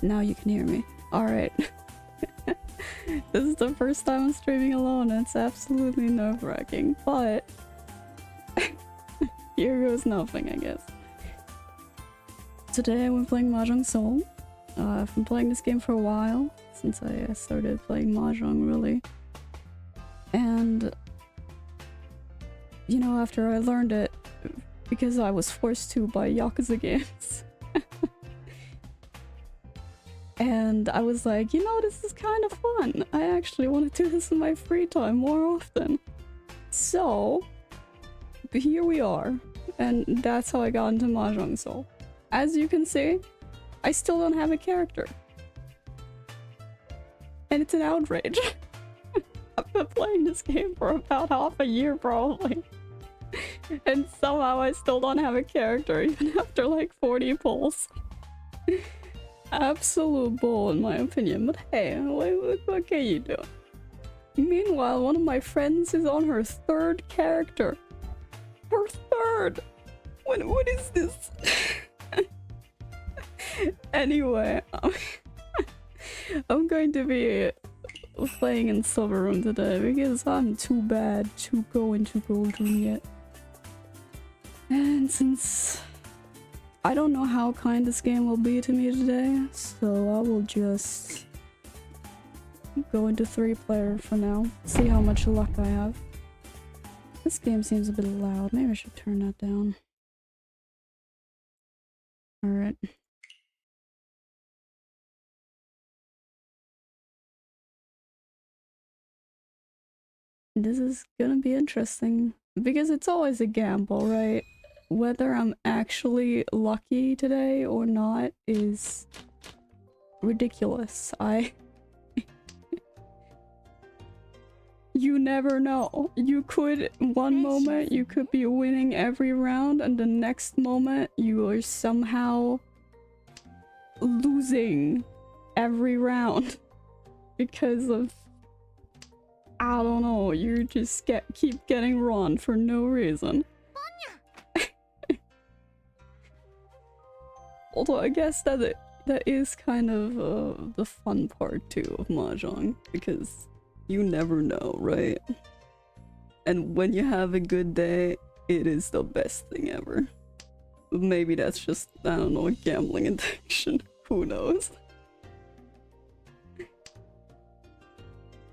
Now you can hear me. Alright. This is the first time I'm streaming alone and it's absolutely nerve-wracking, but here goes nothing, I guess. Today we're playing Mahjong Soul. I've been playing this game for a while, since I started playing Mahjong, really. And, you know, after I learned it, because I was forced to by Yakuza games. And I was like, you know, this is kind of fun. I actually want to do this in my free time more often. So, here we are. And that's how I got into Mahjong Soul. As you can see, I still don't have a character. And it's an outrage. I've been playing this game for about half a year, probably. And somehow I still don't have a character, even after like 40 pulls. Absolute bull in my opinion, but hey, what can you do? Meanwhile, one of my friends is on her third character. Her third! What is this? Anyway, I'm going to be playing in Silver Room today because I'm too bad to go into Gold Room yet. And since I don't know how kind this game will be to me today, so I will just go into 3-player for now. See how much luck I have. This game seems a bit loud. Maybe I should turn that down. Alright. This is gonna be interesting. Because it's always a gamble, right? Whether I'm actually lucky today or not is ridiculous. You never know. You could, one moment you could be winning every round and the next moment you are somehow losing every round because of, I don't know, you just keep getting run for no reason. Although I guess that is kind of the fun part too of Mahjong, because you never know, right? And when you have a good day, it is the best thing ever. Maybe that's just, I don't know, gambling addiction. Who knows?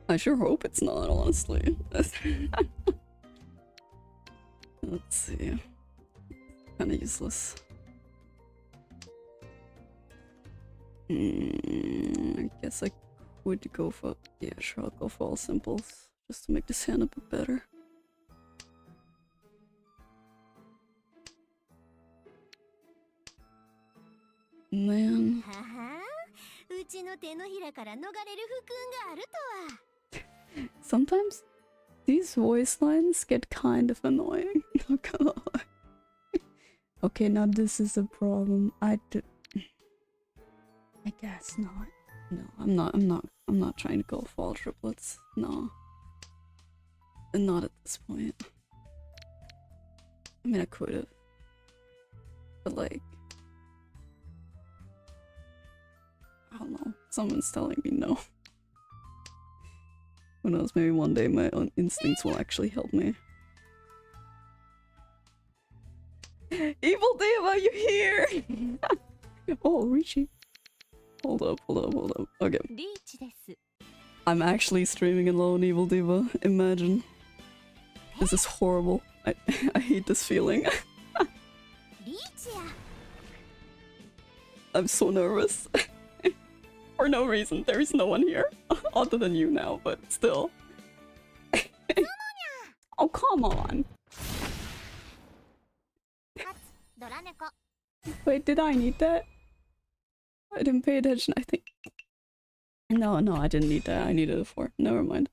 I sure hope it's not, honestly. Let's see. Kinda useless. I guess I would go for... yeah, sure, I'll go for all simples. Just to make this hand a bit better. Man. Sometimes these voice lines get kind of annoying. Not gonna lie. Okay, now this is a problem. I guess not. No, I'm not trying to go for all triplets. No. And not at this point. I mean, I could've. But like... I don't know. Someone's telling me no. Who knows, maybe one day my own instincts will actually help me. Evil Diva, you here? Oh, Richie. Hold up. Okay. I'm actually streaming alone, Evil Diva. Imagine. This is horrible. I hate this feeling. I'm so nervous. For no reason. There is no one here. Other than you now, but still. Oh, come on. Wait, did I need that? I didn't pay attention, I think. No, I didn't need that. I needed a 4. Never mind.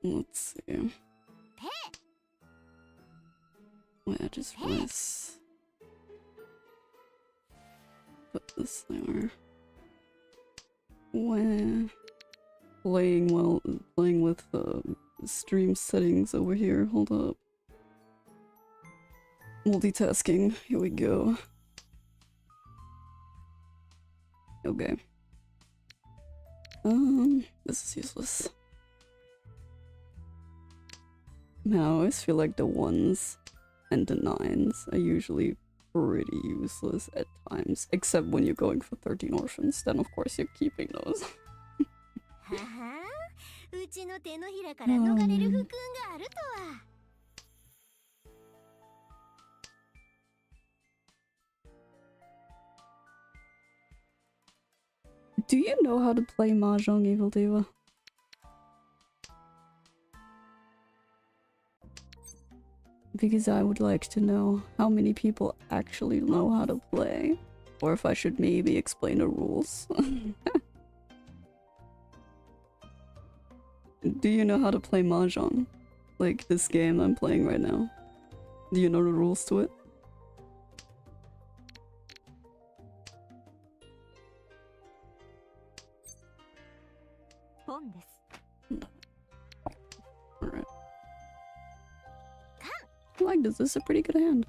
Let's see. Wait, I just realized. Put this there. When playing with stream settings over here. Hold up. Multitasking. Here we go. Okay. This is useless. Man, I always feel like the 1s and the 9s are usually pretty useless at times. Except when you're going for 13 orphans, then of course you're keeping those. Do you know how to play Mahjong, Evil Diva? Because I would like to know how many people actually know how to play. Or if I should maybe explain the rules. Do you know how to play Mahjong? Like this game I'm playing right now. Do you know the rules to it? Alright. I like this. This is a pretty good hand.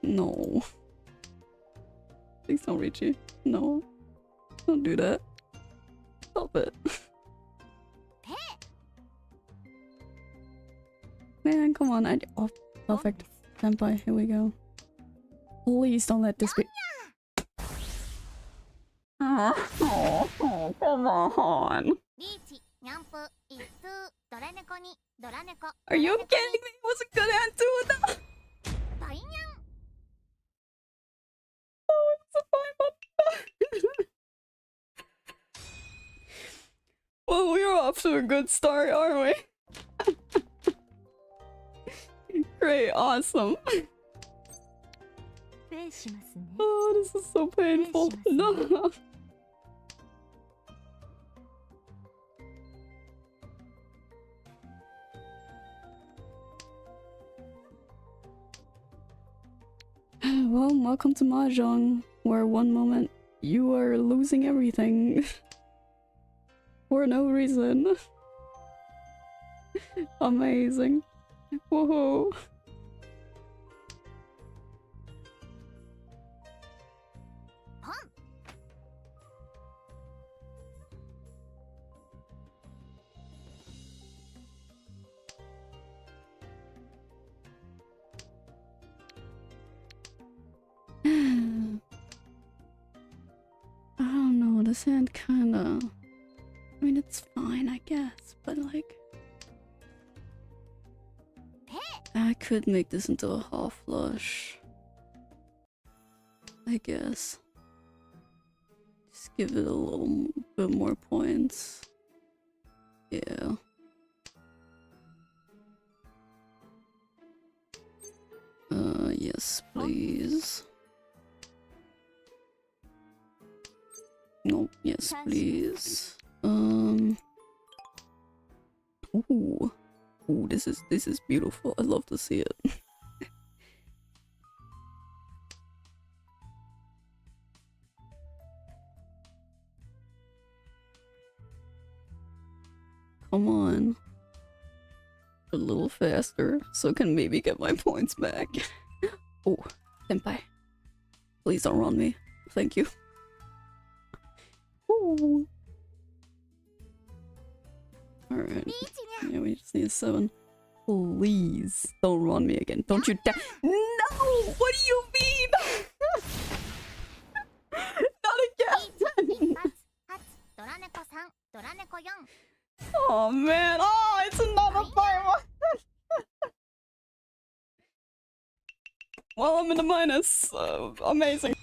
No. Please don't reach you. No. Don't do that. Stop it. Man, come on. Oh, perfect. Senpai, here we go. Please don't let this be. Oh, come on. Are you kidding me? It was a good hand too. No. Oh, it's a fine one. Well, we're off to a good start, aren't we? Great, awesome. Oh, this is so painful. No. Well, welcome to Mahjong, where one moment you are losing everything for no reason. Amazing. Whoa. I don't know, this hand kinda... I mean, it's fine, I guess, but like... I could make this into a half flush. I guess. Just give it a little bit more points. Yeah. Yes, please. Nope, yes, please. Ooh. Ooh, this is beautiful. I love to see it. Come on. A little faster, so I can maybe get my points back. Oh, senpai. Please don't run me. Thank you. Ooh. Alright. Yeah, we just need a 7. Please don't run me again. Don't you dare. No! What do you mean? Not again! Oh man, oh, it's another 5. Well, I'm in the minus. Amazing.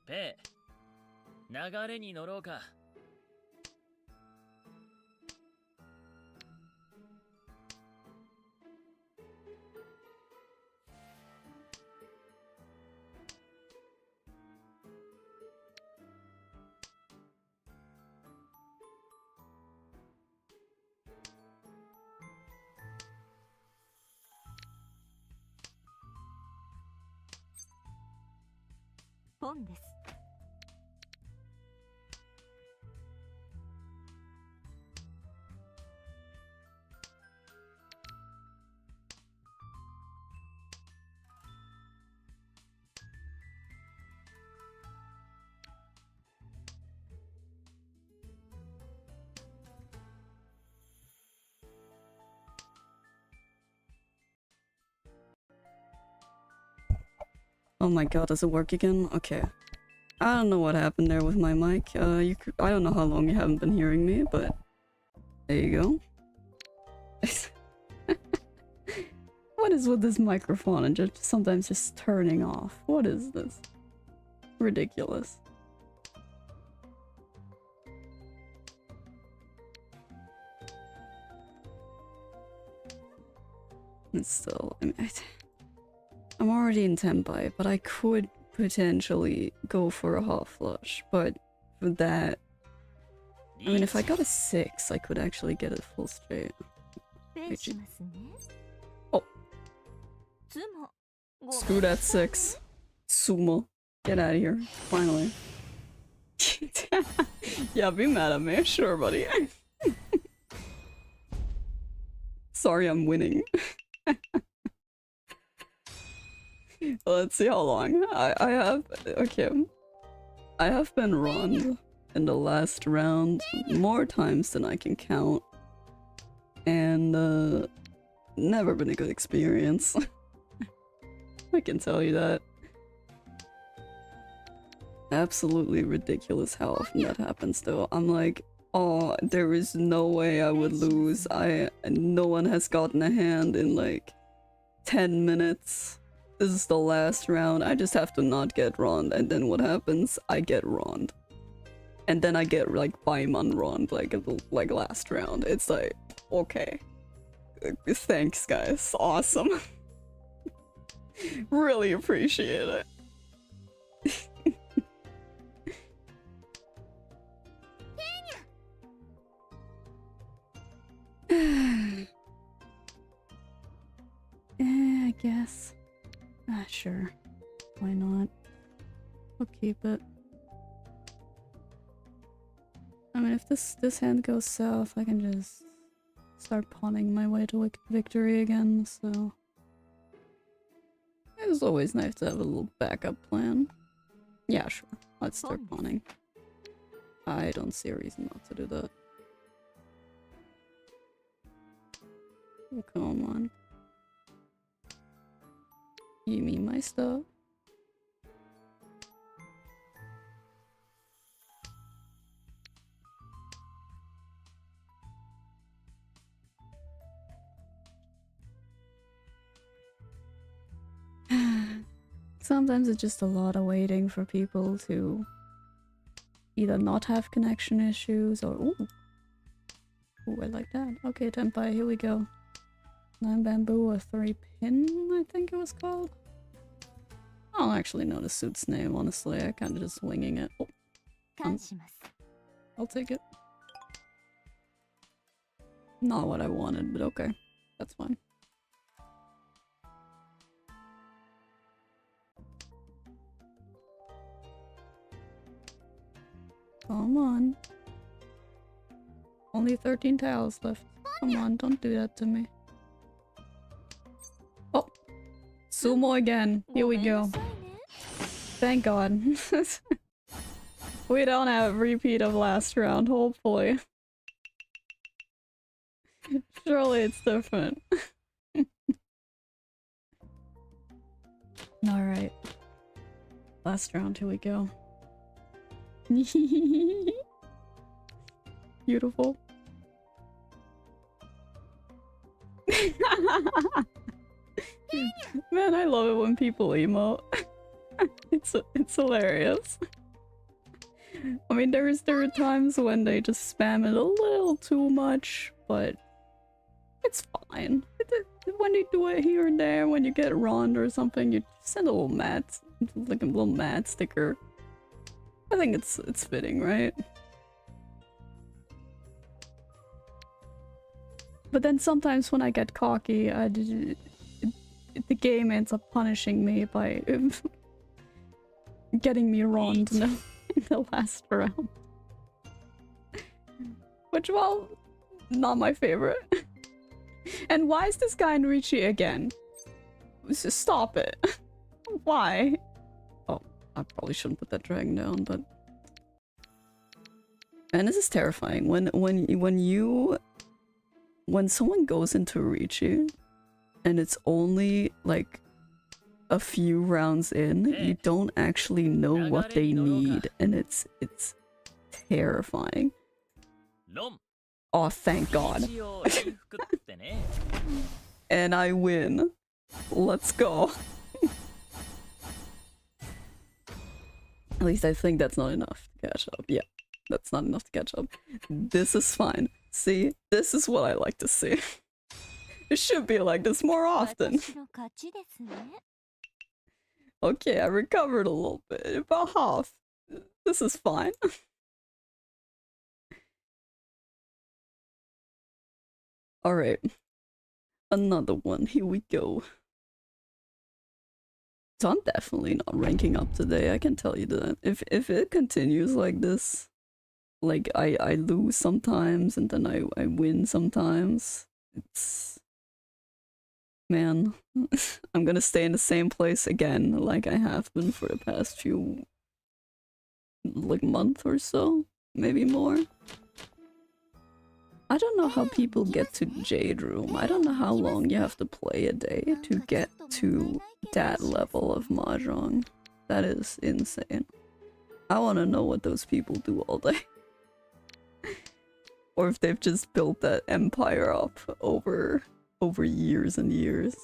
ペイ、流れに乗ろうか。本です。Oh my god, does it work again? Okay. I don't know what happened there with my mic. I don't know how long you haven't been hearing me, but there you go. What is with this microphone and just sometimes just turning off? What is this? Ridiculous. And still, I mean, I'm already in Tenpai, but I could potentially go for a half flush, but for that, I mean, if I got a 6, I could actually get it full straight. Oh. Screw that 6. Sumo. Get out of here. Finally. Yeah, be mad at me. Sure, buddy. Sorry, I'm winning. Let's see how long. I have... Okay. I have been wronged in the last round more times than I can count. And, never been a good experience. I can tell you that. Absolutely ridiculous how often that happens though. I'm like, oh, there is no way I would lose. No one has gotten a hand in like 10 minutes. This is the last round. I just have to not get wronged, and then what happens? I get wronged. And then I get like Baiman wronged like last round. It's like, okay. Thanks guys. Awesome. Really appreciate it. I guess. Sure. Why not? We'll keep it. I mean, if this hand goes south, I can just start pawning my way to victory again, so... It's always nice to have a little backup plan. Yeah, sure. Let's start pawning. I don't see a reason not to do that. Oh, come on. You mean my stuff? Sometimes it's just a lot of waiting for people to either not have connection issues or... Ooh, I like that. Okay, Tenpai, here we go. 9 bamboo, a 3 pin, I think it was called. I don't actually know the suit's name, honestly. I kinda just winging it. Oh, I'll take it. Not what I wanted, but okay. That's fine. Come on. Only 13 tiles left. Come on, don't do that to me. Oh! Sumo again. Here we go. Thank God. We don't have a repeat of last round, hopefully. Surely it's different. Alright. Last round, here we go. Beautiful. Man, I love it when people emote. It's hilarious. I mean, there are times when they just spam it a little too much, but it's fine. When they do it here and there, when you get Rond or something, you send a little mat, like a little mat sticker. I think it's fitting, right? But then sometimes when I get cocky, the game ends up punishing me by getting me Rond in the last round. Which, well, not my favorite. And why is this guy in Ricci again? Just stop it. Why? Oh, I probably shouldn't put that dragon down, but... Man, this is terrifying. When someone goes into Ricci, and it's only, like, a few rounds in, you don't actually know what they need, and it's terrifying. Oh, thank God. And I win. Let's go. At least I think that's not enough to catch up. Yeah, that's not enough to catch up. This is fine. See, this is what I like to see. It should be like this more often. Okay, I recovered a little bit, about half. This is fine. Alright. Another one, here we go. So I'm definitely not ranking up today, I can tell you that. If it continues like this, like I lose sometimes and then I win sometimes, it's... Man, I'm gonna stay in the same place again, like I have been for the past few... like month or so, maybe more. I don't know how people get to Jade Room. I don't know how long you have to play a day to get to that level of Mahjong. That is insane. I want to know what those people do all day. Or if they've just built that empire up over years and years.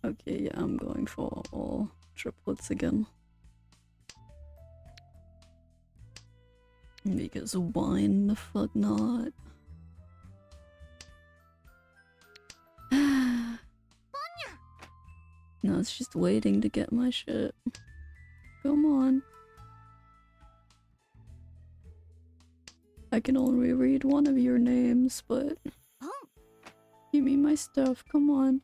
Okay, yeah, I'm going for all triplets again. Because why the fuck not? No, it's just waiting to get my shit. Come on. I can only read one of your names, but... Give me my stuff, come on.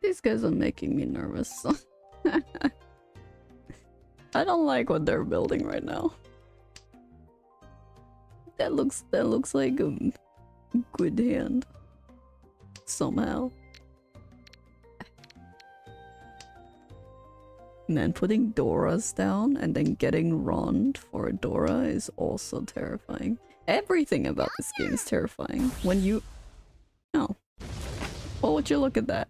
These guys are making me nervous. I don't like what they're building right now. That looks like a good hand. Somehow. Man, putting Doras down and then getting Rond for a Dora is also terrifying. Everything about this game is terrifying. When you... Oh. Well, would you look at that?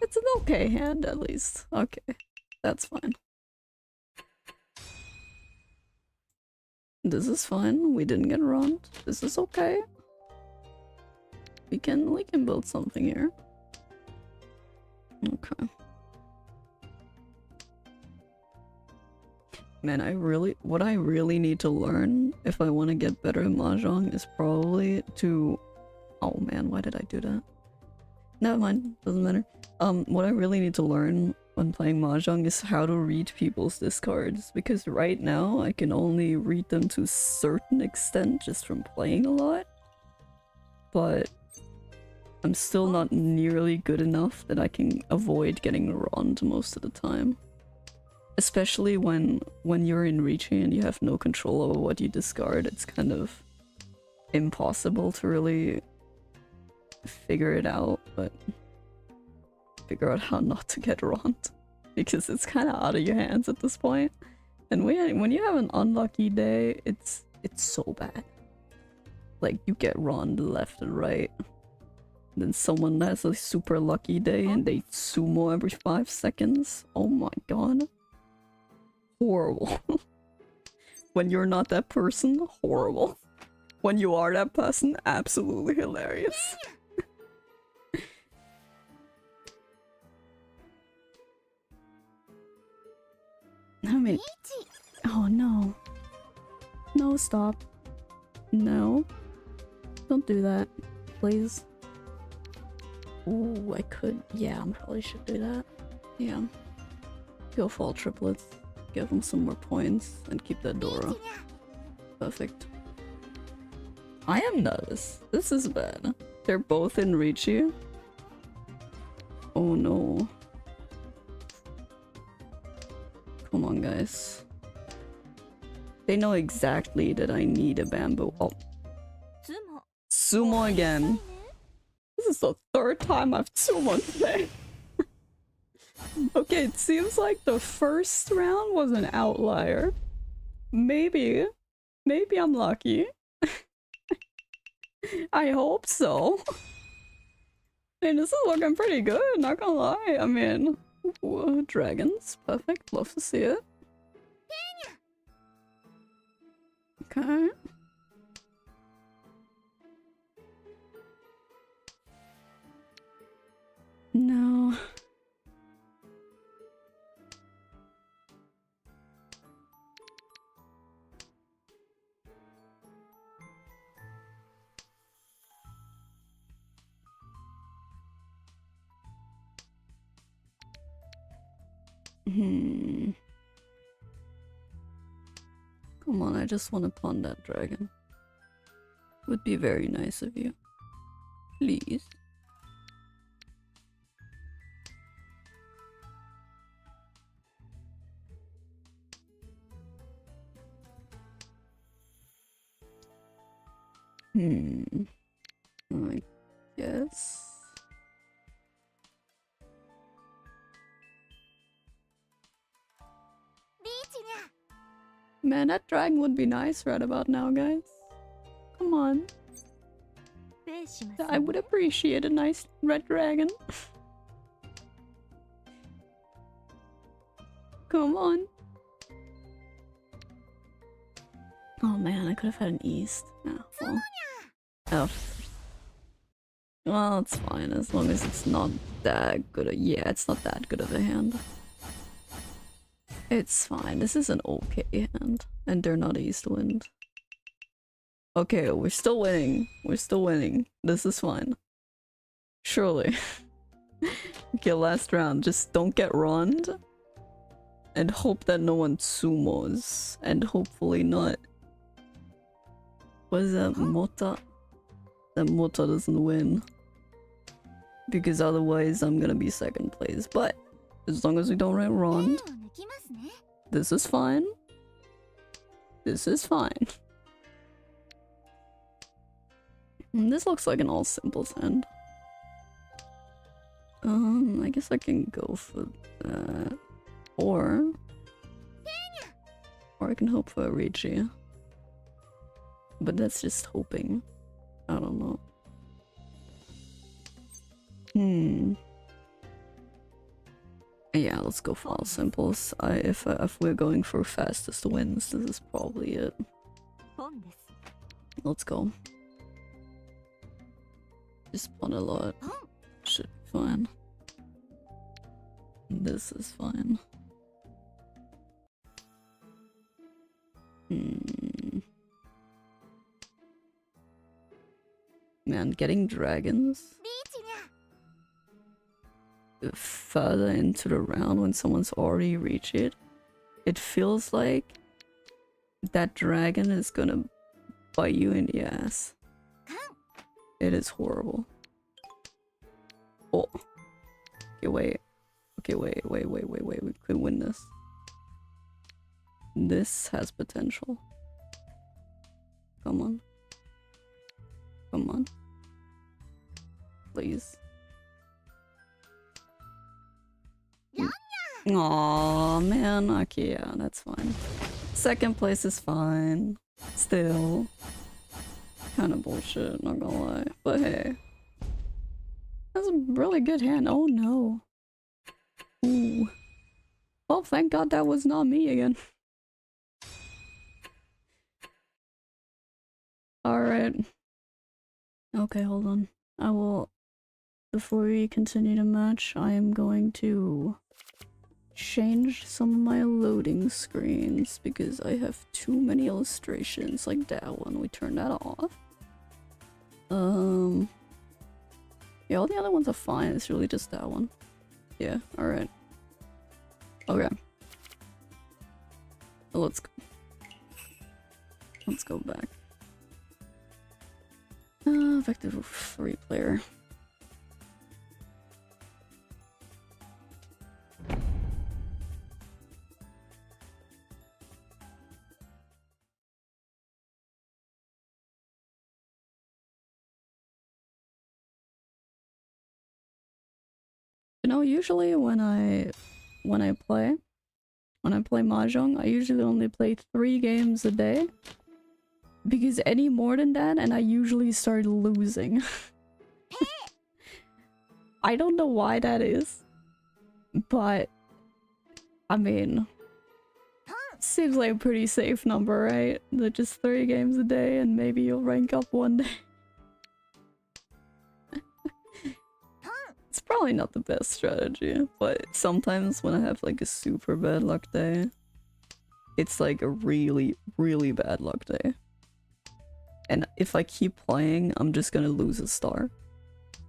It's an okay hand, at least. Okay, that's fine. This is fine. We didn't get Rond. This is okay. We can build something here. Okay. Man, what I really need to learn if I want to get better at Mahjong is probably to... Oh man, why did I do that? Never mind, doesn't matter. What I really need to learn when playing Mahjong is how to read people's discards, because right now I can only read them to a certain extent just from playing a lot. But I'm still not nearly good enough that I can avoid getting Rond most of the time. Especially when you're in Ricci and you have no control over what you discard, it's kind of impossible to really figure it out, but figure out how not to get Rond. Because it's kind of out of your hands at this point. And when you have an unlucky day, it's so bad. Like, you get Rond left and right. Then someone has a super lucky day and they sumo every 5 seconds. Oh my god. Horrible. When you're not that person, horrible. When you are that person, absolutely hilarious. I mean, oh no. No, stop. No. Don't do that. Please. Ooh, I could. Yeah, I probably should do that. Yeah. Go for all triplets. Give them some more points and keep that door up. Perfect. I am nervous. This is bad. They're both in Ricci. Oh no. Come on, guys. They know exactly that I need a bamboo. Oh. Sumo again. This is the 3rd time I've summoned today. Okay, it seems like the first round was an outlier. Maybe I'm lucky. I hope so. I mean, this is looking pretty good, not gonna lie. I mean, ooh, dragons, perfect, love to see it. Okay. No. Come on, I just want to pawn that dragon. Would be very nice of you. Please. I guess. Man, that dragon would be nice right about now, guys. Come on. I would appreciate a nice red dragon. Come on. Oh man, I could have had an east. Oh, well. Oh. Well, it's fine as long as it's not that good. Yeah, it's not that good of a hand. It's fine. This is an okay hand. And they're not east wind. Okay, we're still winning. We're still winning. This is fine. Surely. Okay, last round. Just don't get runned. And hope that no one sumos. And hopefully not. What is that? Mota? That Mota doesn't win. Because otherwise I'm gonna be 2nd place. But as long as we don't get runned. This is fine. This is fine. This looks like an all simples hand. I guess I can go for that. Or I can hope for a Ricci. But that's just hoping. I don't know. Yeah, let's go for all simples. If we're going for fastest wins, this is probably it. Let's go. Just pawn a lot. Should be fine. This is fine. Man, getting dragons further into the round when someone's already reached it, it feels like that dragon is gonna bite you in the ass. It is horrible. Oh. Okay, wait. Okay, wait. We could win this. This has potential. Come on. Come on. Please. Aw, man. Okay, yeah, that's fine. 2nd place is fine. Still. Kind of bullshit, not gonna lie. But hey. a really good hand. Oh no. Ooh. Well, thank God that was not me again. Alright. Okay, hold on. I will... Before we continue the match, I am going to change some of my loading screens because I have too many illustrations like that one. We turn that off. Yeah, all the other ones are fine. It's really just that one. Yeah, alright. Okay. Well, let's go. Let's go back. Vector 3 player. You know, usually when I play Mahjong, I usually only play 3 games a day. Because any more than that, and I usually start losing. I don't know why that is. But, I mean... Seems like a pretty safe number, right? That just 3 games a day and maybe you'll rank up one day. It's probably not the best strategy, but sometimes when I have like a super bad luck day, it's like a really, really bad luck day. And if I keep playing, I'm just gonna lose a star.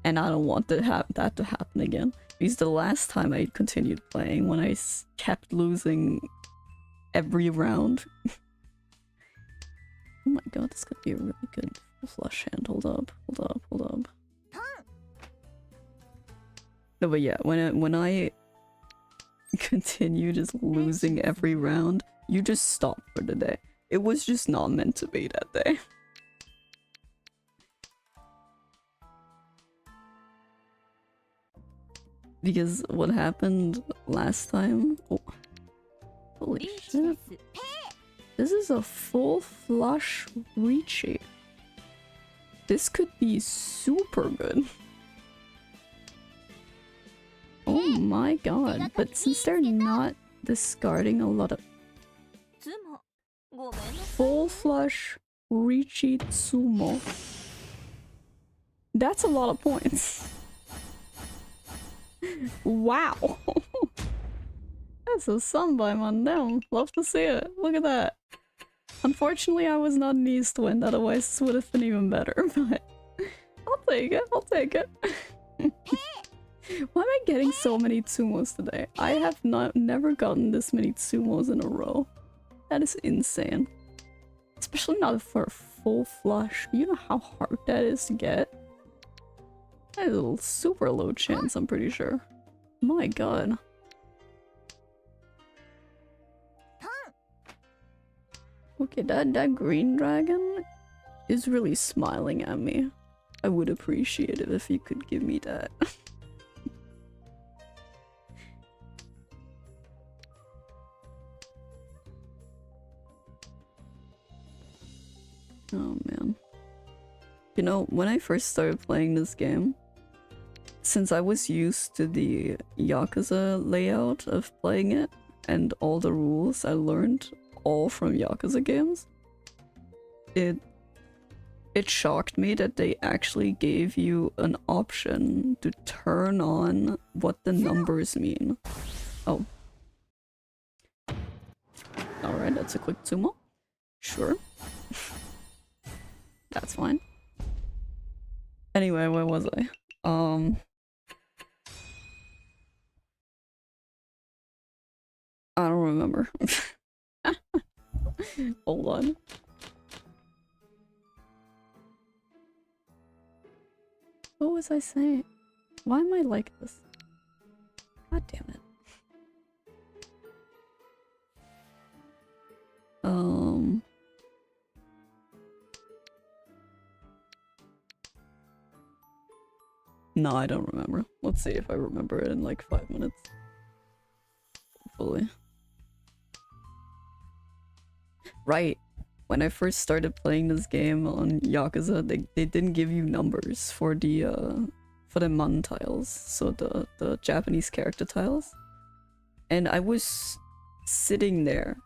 And I don't want that to happen again. Because the last time I continued playing, when I kept losing every round. Oh my god, this could be a really good flush hand. Hold up, hold up, hold up. No, but yeah, when I continue just losing every round, you just stop for the day. It was just not meant to be that day. Because what happened last time... Oh. Holy shit. This is a full flush Ricci. This could be super good. Oh my god, but since they're not discarding a lot of... Full flush Ricci Tsumo. That's a lot of points. Wow. That's a sun by Mandem. Love to see it. Look at that. Unfortunately, I was not an East Wind, otherwise this would have been even better, but... I'll take it, I'll take it. Why am I getting so many Tsumos today? I have never gotten this many Tsumos in a row. That is insane. Especially not for a full flush. You know how hard that is to get? That is a super low chance, I'm pretty sure. My god. Okay, that green dragon is really smiling at me. I would appreciate it if you could give me that. Oh man. You know, when I first started playing this game, since I was used to the Yakuza layout of playing it, and all the rules I learned all from Yakuza games, it shocked me that they actually gave you an option to turn on what the numbers mean. Oh. Alright, that's a quick Tsumo. Sure. That's fine. Anyway, where was I? I don't remember. Hold on. What was I saying? Why am I like this? God damn it. No, I don't remember. Let's see if I remember it in like 5 minutes. Hopefully. Right. When I first started playing this game on Yakuza, they didn't give you numbers for the for the Mon tiles, so the Japanese character tiles. And I was sitting there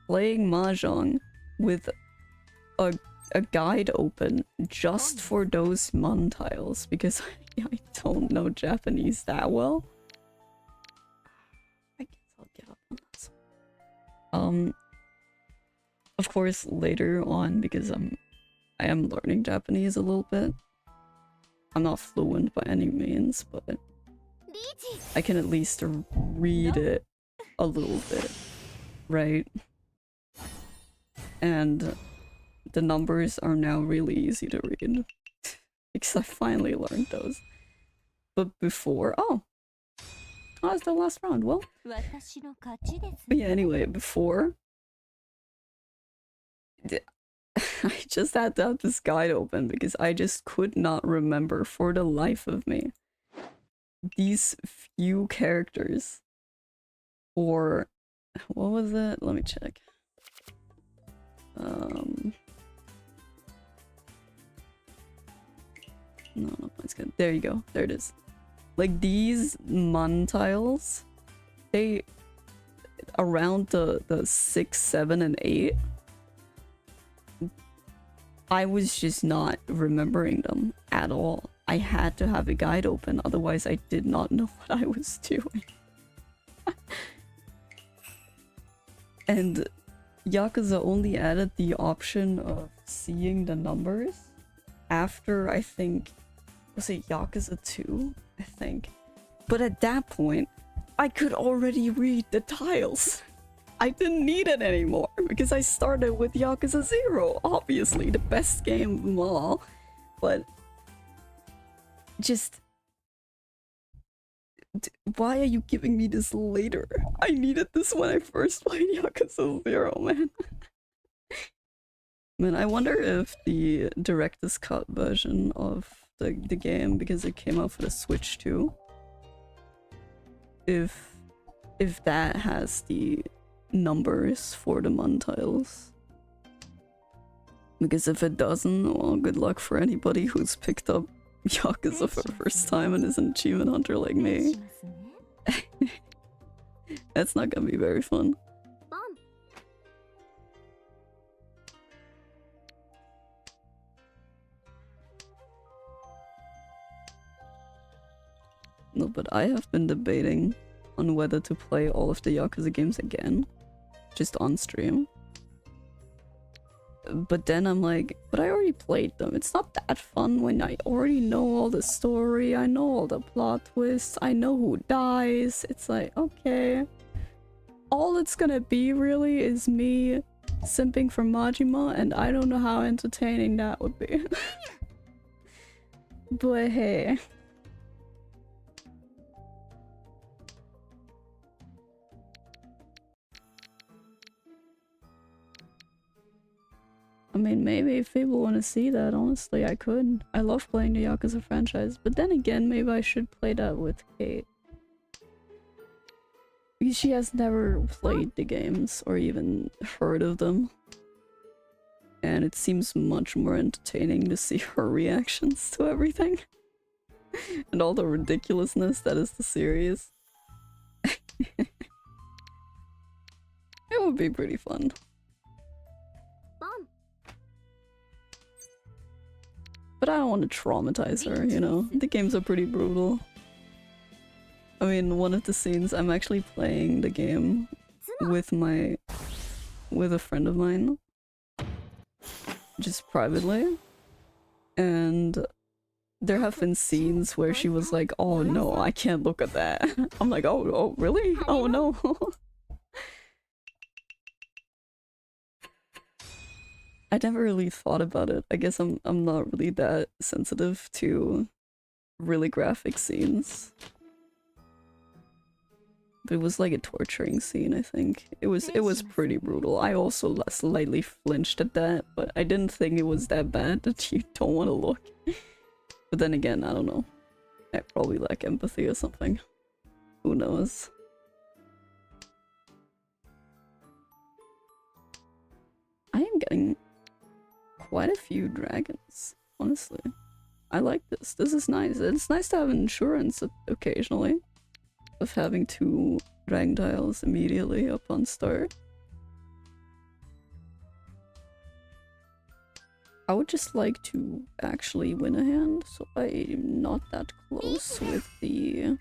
playing Mahjong with a guide open just for those Mon tiles because I don't know Japanese that well. I guess I'll give up on this. Of course later on, because I am learning Japanese a little bit. I'm not fluent by any means, but I can at least read it a little bit, right? And the numbers are now really easy to read because I finally learned those. But before, oh, it's the last round. Well, but yeah. Anyway, before, I just had to have this guide open because I just could not remember for the life of me these few characters. Or what was it? Let me check. No, it's good. There you go. There it is. Like these Mon tiles, they around the 6, 7, and 8. I was just not remembering them at all. I had to have a guide open, otherwise I did not know what I was doing. And Yakuza only added the option of seeing the numbers after, I think, was it Yakuza 2? I think. But at that point, I could already read the tiles. I didn't need it anymore because I started with Yakuza 0, obviously the best game of them all. But just why are you giving me this later? I needed this when I first played Yakuza 0, man. Man, I wonder if the director's cut version of the game, because it came out for the Switch too, if that has the numbers for the Mon tiles. Because if it doesn't, well, good luck for anybody who's picked up Yakuza for the first time and is an achievement hunter like me. That's not gonna be very fun. No, but I have been debating on whether to play all of the Yakuza games again, just on stream. But then I'm like, but I already played them. It's not that fun when I already know all the story, I know all the plot twists, I know who dies. It's like, okay. All it's gonna be really is me simping for Majima, and I don't know how entertaining that would be. But hey. I mean, maybe if people want to see that, honestly, I could. I love playing the Yakuza franchise, but then again, maybe I should play that with Kate. Because she has never played the games or even heard of them. And it seems much more entertaining to see her reactions to everything. And all the ridiculousness that is the series. It would be pretty fun. But I don't want to traumatize her, you know? The games are pretty brutal. I mean, one of the scenes, I'm actually playing the game with a friend of mine. Just privately. And there have been scenes where she was like, oh no, I can't look at that. I'm like, oh really? Oh no. I never really thought about it. I guess I'm not really that sensitive to really graphic scenes. But it was like a torturing scene, I think. It was pretty brutal. I also slightly flinched at that, but I didn't think it was that bad that you don't want to look. But then again, I don't know. I probably lack empathy or something. Who knows? I am getting quite a few dragons, honestly. I like this. This is nice. It's nice to have insurance occasionally of having 2 dragon tiles immediately upon start. I would just like to actually win a hand, so I'm not that close with the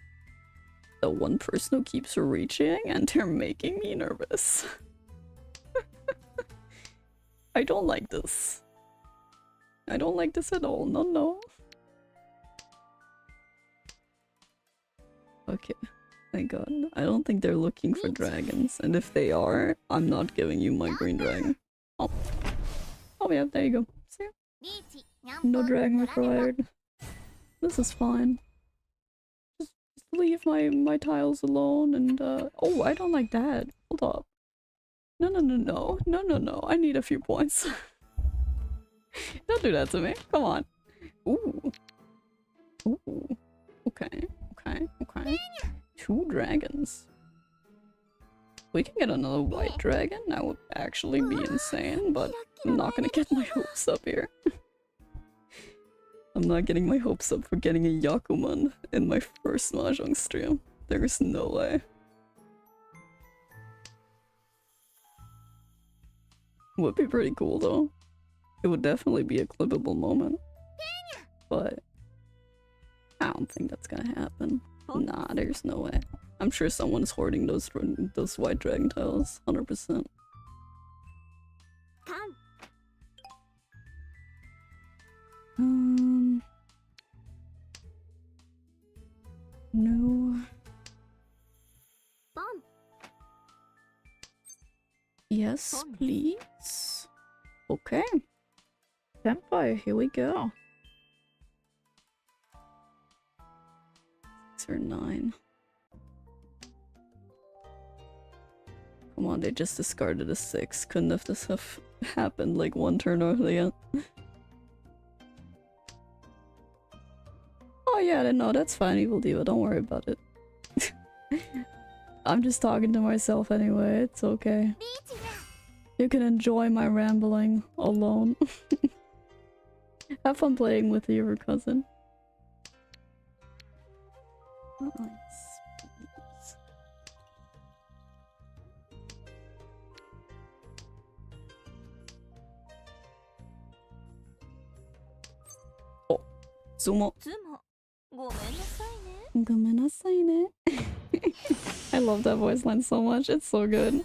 one person who keeps reaching, and they're making me nervous. I don't like this. I don't like this at all. No, no. Okay. Thank God. I don't think they're looking for dragons, and if they are, I'm not giving you my green dragon. Oh. Oh yeah, there you go. See? No dragon required. This is fine. Just leave my tiles alone and oh, I don't like that. Hold up. No, no, no, no. No, no, no. I need a few points. Don't do that to me. Come on. Ooh. Ooh. Okay. Okay. Okay. 2 dragons. We can get another white dragon. That would actually be insane, but I'm not gonna get my hopes up here. I'm not getting my hopes up for getting a Yakuman in my first Mahjong stream. There's no way. Would be pretty cool though. It would definitely be a clippable moment. But I don't think that's gonna happen. Nah, there's no way. I'm sure someone's hoarding those white dragon tiles, 100%. No. Yes, please. Okay. Senpai, here we go. 6 or 9. Come on, they just discarded a 6. Couldn't have this have happened like 1 turn earlier? Oh yeah, no, that's fine, Evil Diva, don't worry about it. I'm just talking to myself anyway, it's okay. You can enjoy my rambling alone. Have fun playing with your cousin. Nice. Oh, Sumo. Gomenasai ne. I love that voice line so much, it's so good.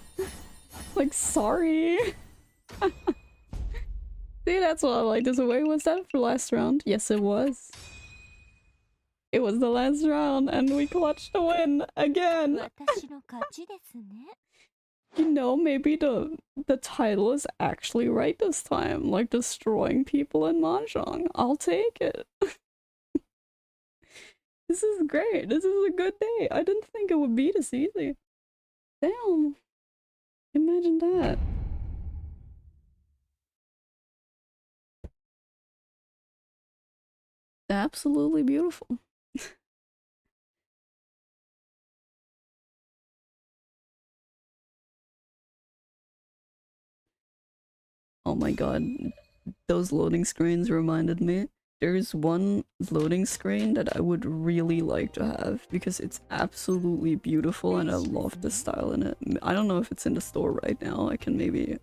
Like, sorry. See, that's what I like this way. Was that for last round? Yes, it was. It was the last round, and we clutched the win again. You know, maybe the title is actually right this time. Like, destroying people in Mahjong. I'll take it. This is great. This is a good day. I didn't think it would be this easy. Damn. Imagine that. Absolutely beautiful. Oh my god, those loading screens reminded me. There's one loading screen that I would really like to have because it's absolutely beautiful and I love the style in it. I don't know if it's in the store right now. I can maybe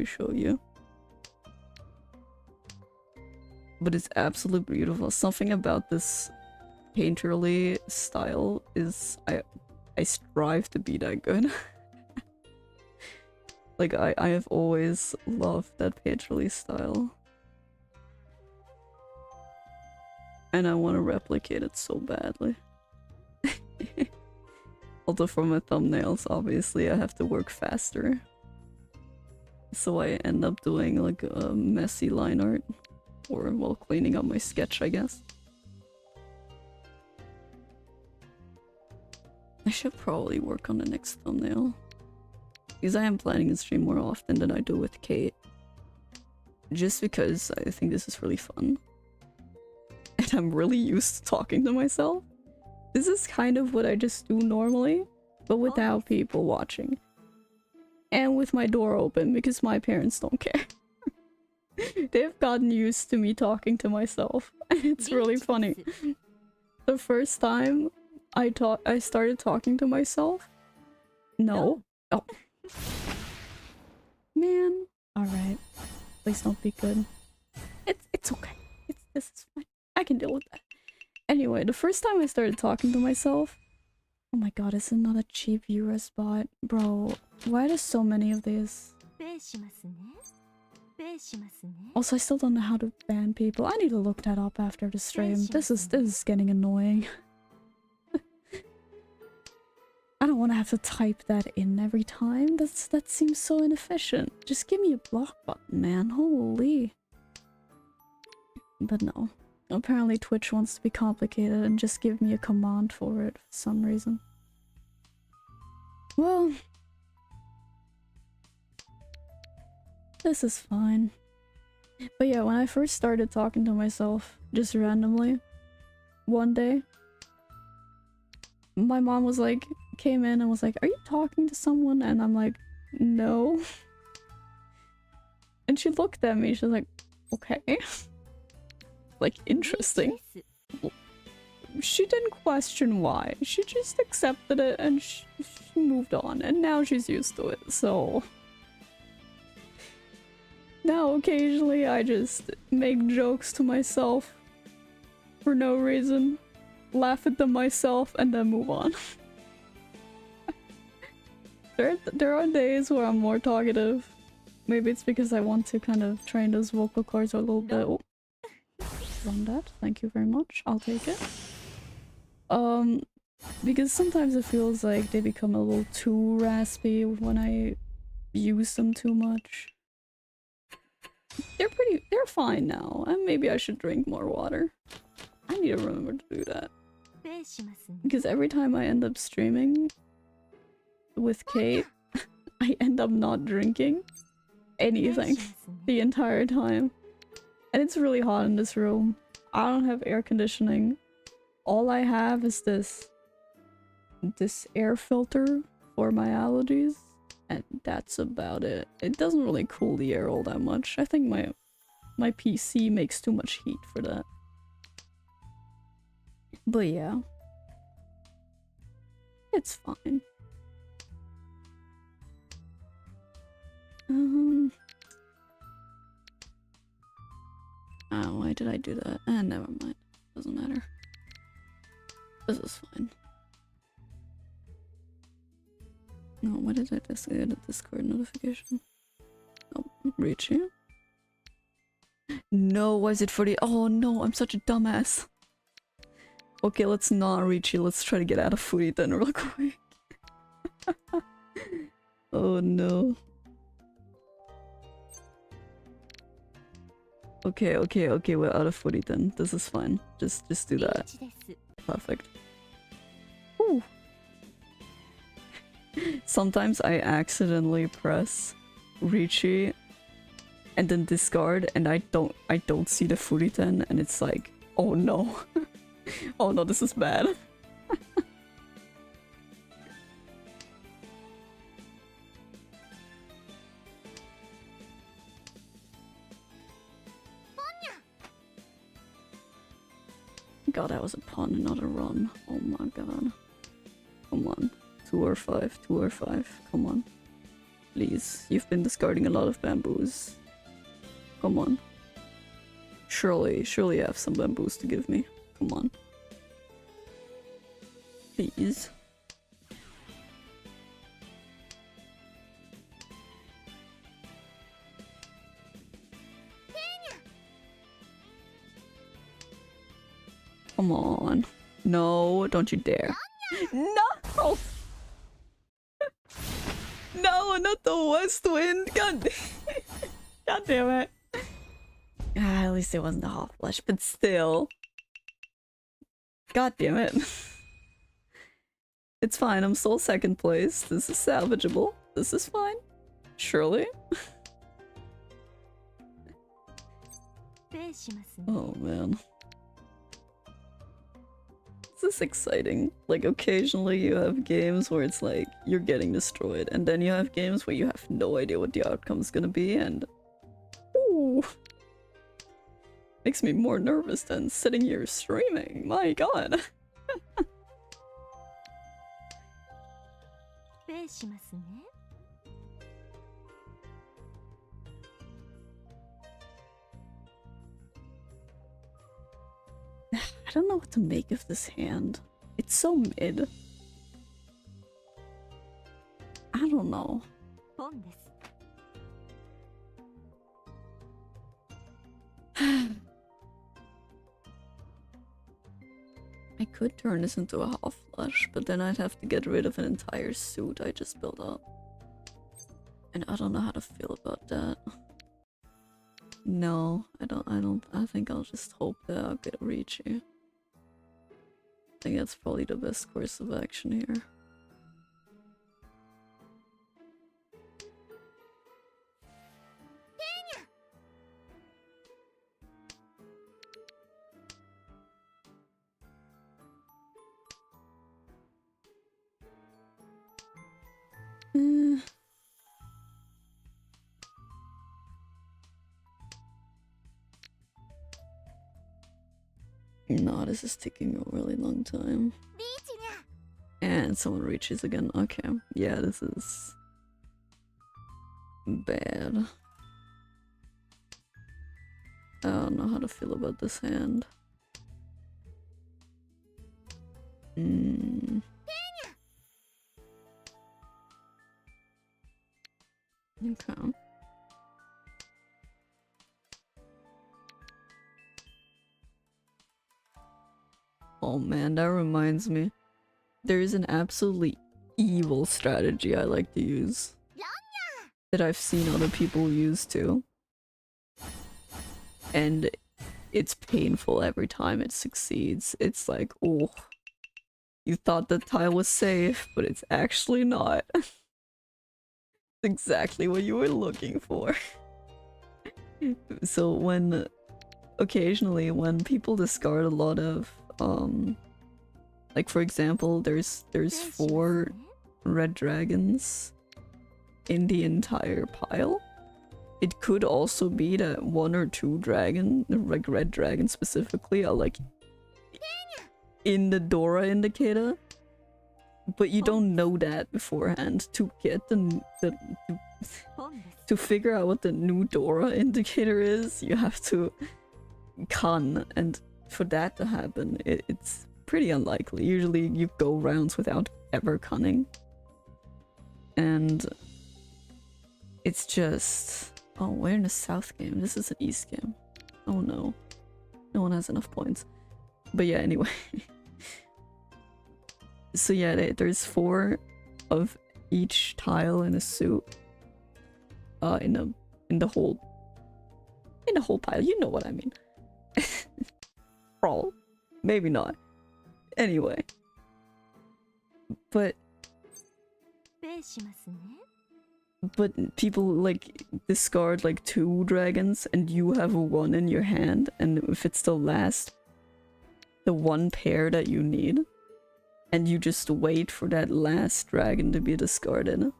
show you. But it's absolutely beautiful. Something about this painterly style is I strive to be that good. Like I have always loved that painterly style. And I want to replicate it so badly. Although for my thumbnails, obviously I have to work faster. So I end up doing like a messy line art. Or, well, cleaning up my sketch, I guess. I should probably work on the next thumbnail. Because I am planning to stream more often than I do with Kate. Just because I think this is really fun. And I'm really used to talking to myself. This is kind of what I just do normally, but without people watching. And with my door open, because my parents don't care. They've gotten used to me talking to myself It's really funny. The first time I started talking to myself. No. Oh. Man. Alright. Please don't be good. It's okay. This is fine. I can deal with that. Anyway, the first time I started talking to myself. Oh my god, is it not a cheap US bot? Bro, why are there so many of these? Also, I still don't know how to ban people. I need to look that up after the stream. This is getting annoying. I don't want to have to type that in every time. That seems so inefficient. Just give me a block button, man. Holy. But no. Apparently Twitch wants to be complicated and just give me a command for it for some reason. Well... this is fine. But yeah, when I first started talking to myself, just randomly, one day, my mom was like, came in and was like, "Are you talking to someone?" And I'm like, "No." And she looked at me, she was like, "Okay." Like, interesting. She didn't question why. She just accepted it and she moved on. And now she's used to it, so... now occasionally I just make jokes to myself for no reason, laugh at them myself, and then move on. There are days where I'm more talkative. Maybe it's because I want to kind of train those vocal cords a little bit. Oh. Run that, thank you very much. I'll take it. Because sometimes it feels like they become a little too raspy when I use them too much. They're fine now, and maybe I should drink more water. I need to remember to do that. Because every time I end up streaming with Kate, I end up not drinking anything the entire time. And it's really hot in this room. I don't have air conditioning. All I have is this air filter for my allergies. And that's about it. It doesn't really cool the air all that much. I think my PC makes too much heat for that. But yeah. It's fine. Oh, why did I do that? Never mind. Doesn't matter. This is fine. No, why did I just get a Discord notification? Oh, reach you? No, why is it for the— oh no, I'm such a dumbass. Okay, let's not reach you. Let's try to get out of foodie then real quick. Oh no. Okay, we're out of footy then. This is fine. Just do that. Perfect. Ooh. Sometimes I accidentally press Richie and then discard and I don't see the footy then and it's like, oh no. Oh no, this is bad. God, that was a pun, not a run. Oh my god. Come on. 2 or 5, 2 or 5. Come on. Please. You've been discarding a lot of bamboos. Come on. Surely you have some bamboos to give me. Come on. Please. Come on. No, don't you dare. No! No, not the west wind. God damn it. Ah, at least it wasn't a hot flush, but still. God damn it. It's fine, I'm still second place. This is salvageable. This is fine. Surely. Oh man. This is exciting. Like, occasionally you have games where it's like, you're getting destroyed, and then you have games where you have no idea what the outcome's gonna be, and... ooh! Makes me more nervous than sitting here streaming. My god. I don't know what to make of this hand. It's so mid. I don't know. I could turn this into a half flush, but then I'd have to get rid of an entire suit I just built up. And I don't know how to feel about that. No, I think I'll just hope that I'll get Ricci. I think that's probably the best course of action here. No, this is taking a really long time. And someone reaches again. Okay. Yeah, this is bad. I don't know how to feel about this hand. Okay. Oh man, that reminds me. There is an absolutely evil strategy I like to use. That I've seen other people use too. And it's painful every time it succeeds. It's like, oh, you thought the tile was safe, but it's actually not. It's exactly what you were looking for. So when, occasionally when people discard a lot of, like for example, there's 4 red dragons in the entire pile. It could also be that 1 or 2 dragon, like red dragon specifically, are like in the Dora indicator, but you don't know that beforehand. To get to figure out what the new Dora indicator is, you have to con, and for that to happen, it's pretty unlikely. Usually you go rounds without ever conning. And it's just... Oh, we're in a south game. This is an east game. Oh no. No one has enough points. But yeah, anyway. So yeah, there's 4 of each tile in a suit. In the whole pile. You know what I mean. Probably. Maybe not. Anyway. But people like discard like 2 dragons and you have a 1 in your hand, and if it's the 1 pair that you need, and you just wait for that last dragon to be discarded,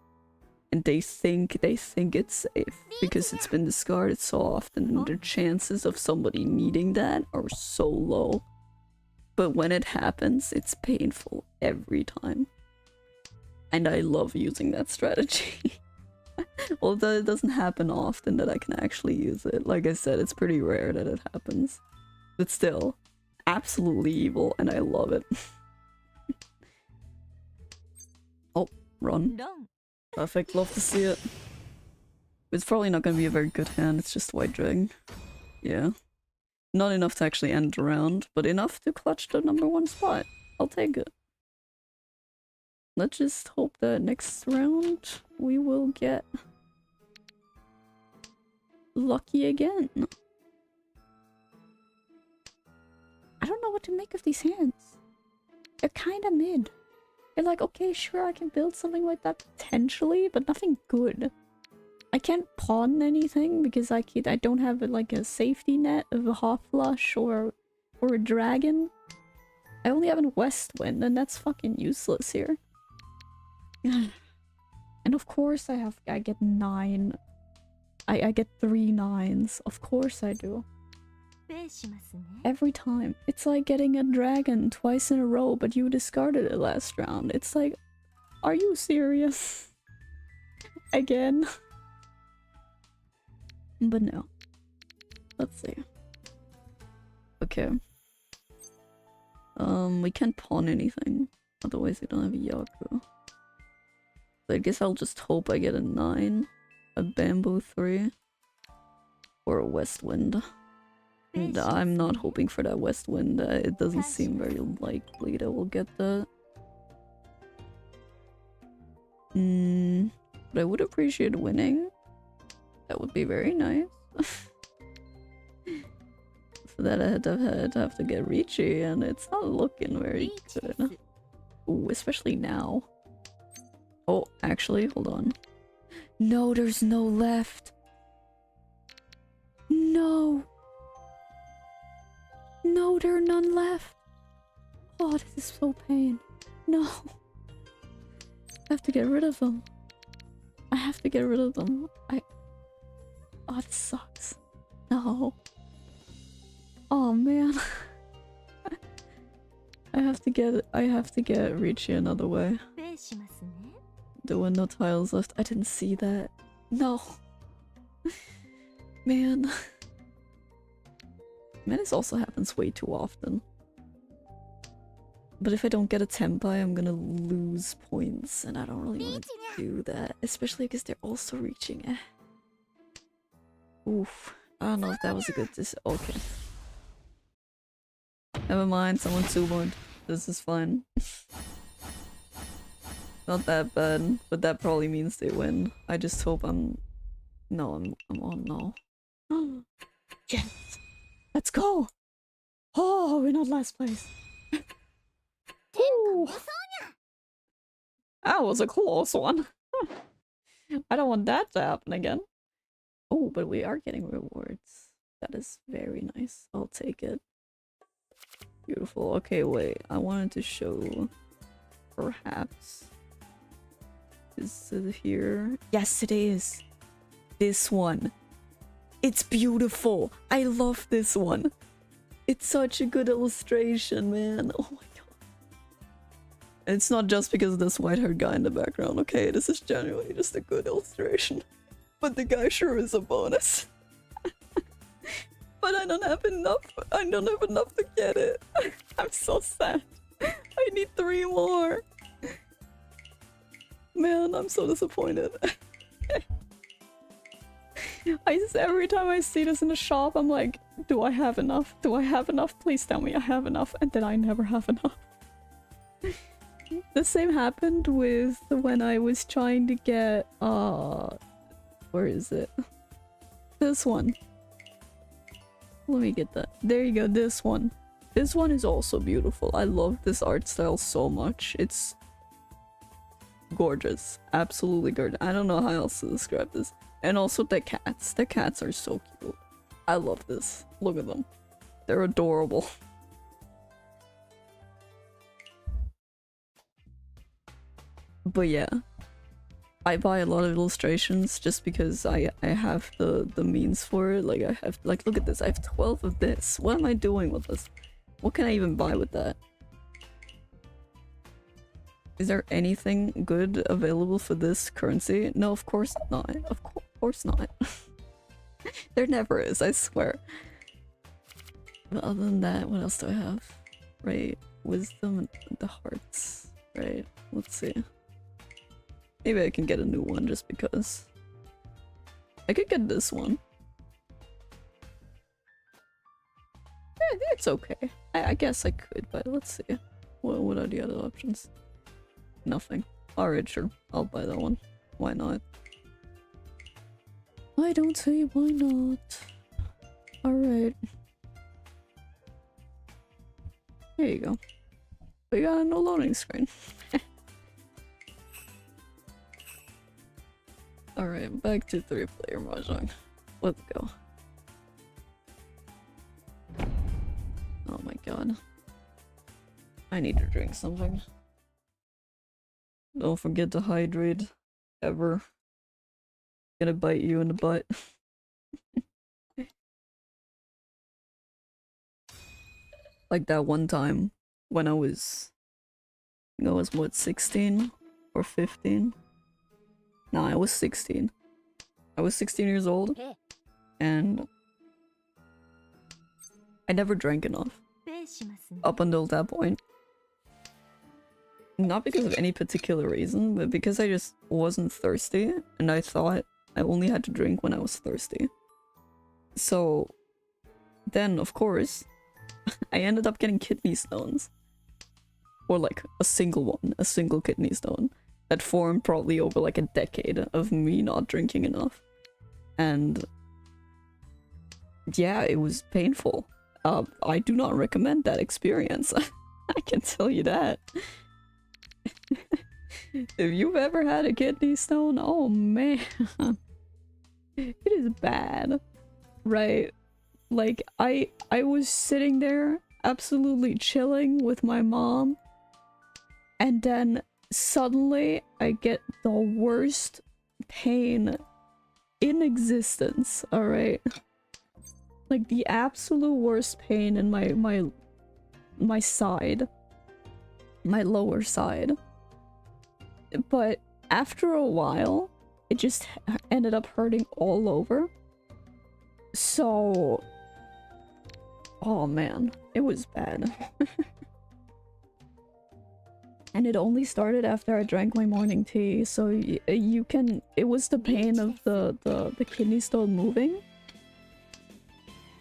and they think it's safe because it's been discarded so often, and the chances of somebody needing that are so low. But when it happens, it's painful every time. And I love using that strategy. Although it doesn't happen often that I can actually use it. Like I said, it's pretty rare that it happens. But still, absolutely evil, and I love it. Oh, run. Perfect, love to see it. It's probably not going to be a very good hand, it's just white dragon. Yeah. Not enough to actually end the round, but enough to clutch the #1 spot. I'll take it. Let's just hope that next round we will get lucky again. I don't know what to make of these hands. They're kinda mid. They're like, okay, sure, I can build something like that potentially, but nothing good. I can't pawn anything because I don't have like a safety net of a half flush or a dragon. I only have a west wind, and that's fucking useless here. And of course I get 9. I get 3 9s. Of course I do. Every time. It's like getting a dragon twice in a row, but you discarded it last round. It's like, are you serious? Again? But no. Let's see. Okay. We can't pawn anything. Otherwise we don't have a Yaku. So I guess I'll just hope I get a 9, a Bamboo 3, or a West Wind. And I'm not hoping for that West Wind. It doesn't seem very likely that we'll get that. But I would appreciate winning. That would be very nice. For that I'd have to get Ricci, and it's not looking very good. Ooh, especially now. Oh, actually, hold on. No, there's no left. No. No, there are none left. Oh, this is so pain. No. I have to get rid of them. I have to get rid of them. Oh, this sucks. No. Oh man. I have to get Ricci another way. There were no tiles left. I didn't see that. No. Man. Man, this also happens way too often. But if I don't get a Tempai, I'm gonna lose points, and I don't really want to do that. Especially because they're also reaching. Oof. I don't know if that was a good okay. Never mind, someone two-board. This is fine. Not that bad, but that probably means they win. I just hope I'm on no. Yes! Let's go! Oh, we're not last place. Ooh. That was a close one. I don't want that to happen again. Oh, but we are getting rewards. That is very nice. I'll take it. Beautiful. Okay, wait. I wanted to show... Perhaps... Is it here? Yes, it is! This one. It's beautiful! I love this one! It's such a good illustration, man. Oh my god. It's not just because of this white-haired guy in the background, okay? This is genuinely just a good illustration. But the guy sure is a bonus. But I don't have enough. I don't have enough to get it. I'm so sad. I need 3 more. Man, I'm so disappointed. Every time I see this in the shop, I'm like, do I have enough? Do I have enough? Please tell me I have enough. And then I never have enough. The same happened with when I was trying to get, where is it? This one. Let me get that. There you go, this one. This one is also beautiful. I love this art style so much. It's gorgeous. Absolutely gorgeous. I don't know how else to describe this. And also the cats. The cats are so cute. I love this. Look at them. They're adorable. But yeah. I buy a lot of illustrations just because I have the means for it. Like I have, like, look at this. I have 12 of this. What am I doing with this? What can I even buy with that? Is there anything good available for this currency? No, of course not. Of course not. There never is, I swear. But other than that, what else do I have? Right, wisdom and the hearts. Right, let's see. Maybe I can get a new one just because. I could get this one. It's okay. I guess I could, but let's see. What are the other options? Nothing. Alright, sure. I'll buy that one. Why not? I don't see why not. Alright. There you go. We got a no loading screen. Alright, back to 3-player Mahjong. Let's go. Oh my god. I need to drink something. Don't forget to hydrate. Ever. Gonna bite you in the butt. Like that one time when I was, I think I was what, 16 or 15? No, I was 16. I was 16 years old, and I never drank enough up until that point. Not because of any particular reason, but because I just wasn't thirsty, and I thought I only had to drink when I was thirsty. So then, of course, I ended up getting kidney stones. Or like a single one, a single kidney stone that formed probably over like a decade of me not drinking enough. And yeah, it was painful. I do not recommend that experience. I can tell you that. If you've ever had a kidney stone, oh man, it is bad, right? Like I was sitting there absolutely chilling with my mom, and then suddenly I get the worst pain in existence, all right? Like the absolute worst pain in my side, my lower side. But after a while, it just ended up hurting all over. So, oh man, it was bad. And it only started after I drank my morning tea, so you can, it was the pain of the kidney stone moving.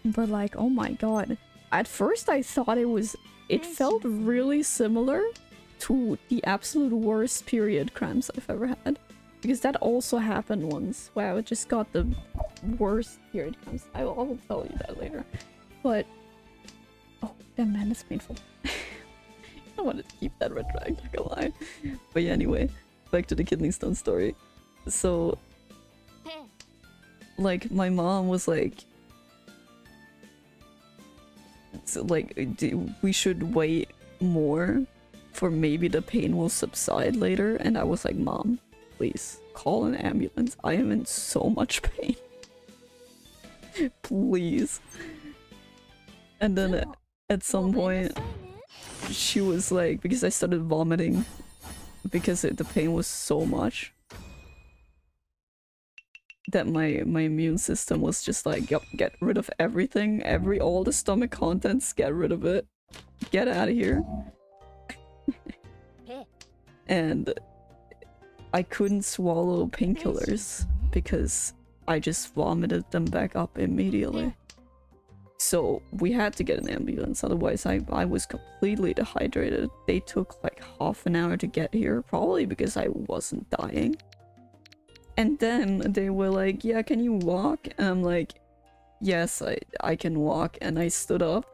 But like, oh my god. At first I thought it felt really similar to the absolute worst period cramps I've ever had. Because that also happened once, where I just got the worst period cramps. I will tell you that later. But, oh, damn man, that's painful. I wanted to keep that red flag, not gonna lie. But yeah, anyway, back to the kidney stone story. So, like, my mom was like, we should wait more for maybe the pain will subside later. And I was like, Mom, please call an ambulance. I am in so much pain. Please. And then at some point, she was like, because I started vomiting because the pain was so much that my immune system was just like, yep, get rid of everything, all the stomach contents, get rid of it, get out of here. And I couldn't swallow painkillers because I just vomited them back up immediately. So we had to get an ambulance, otherwise I was completely dehydrated. They took like half an hour to get here, probably because I wasn't dying. And then they were like, yeah, can you walk? And I'm like, yes, I can walk. And I stood up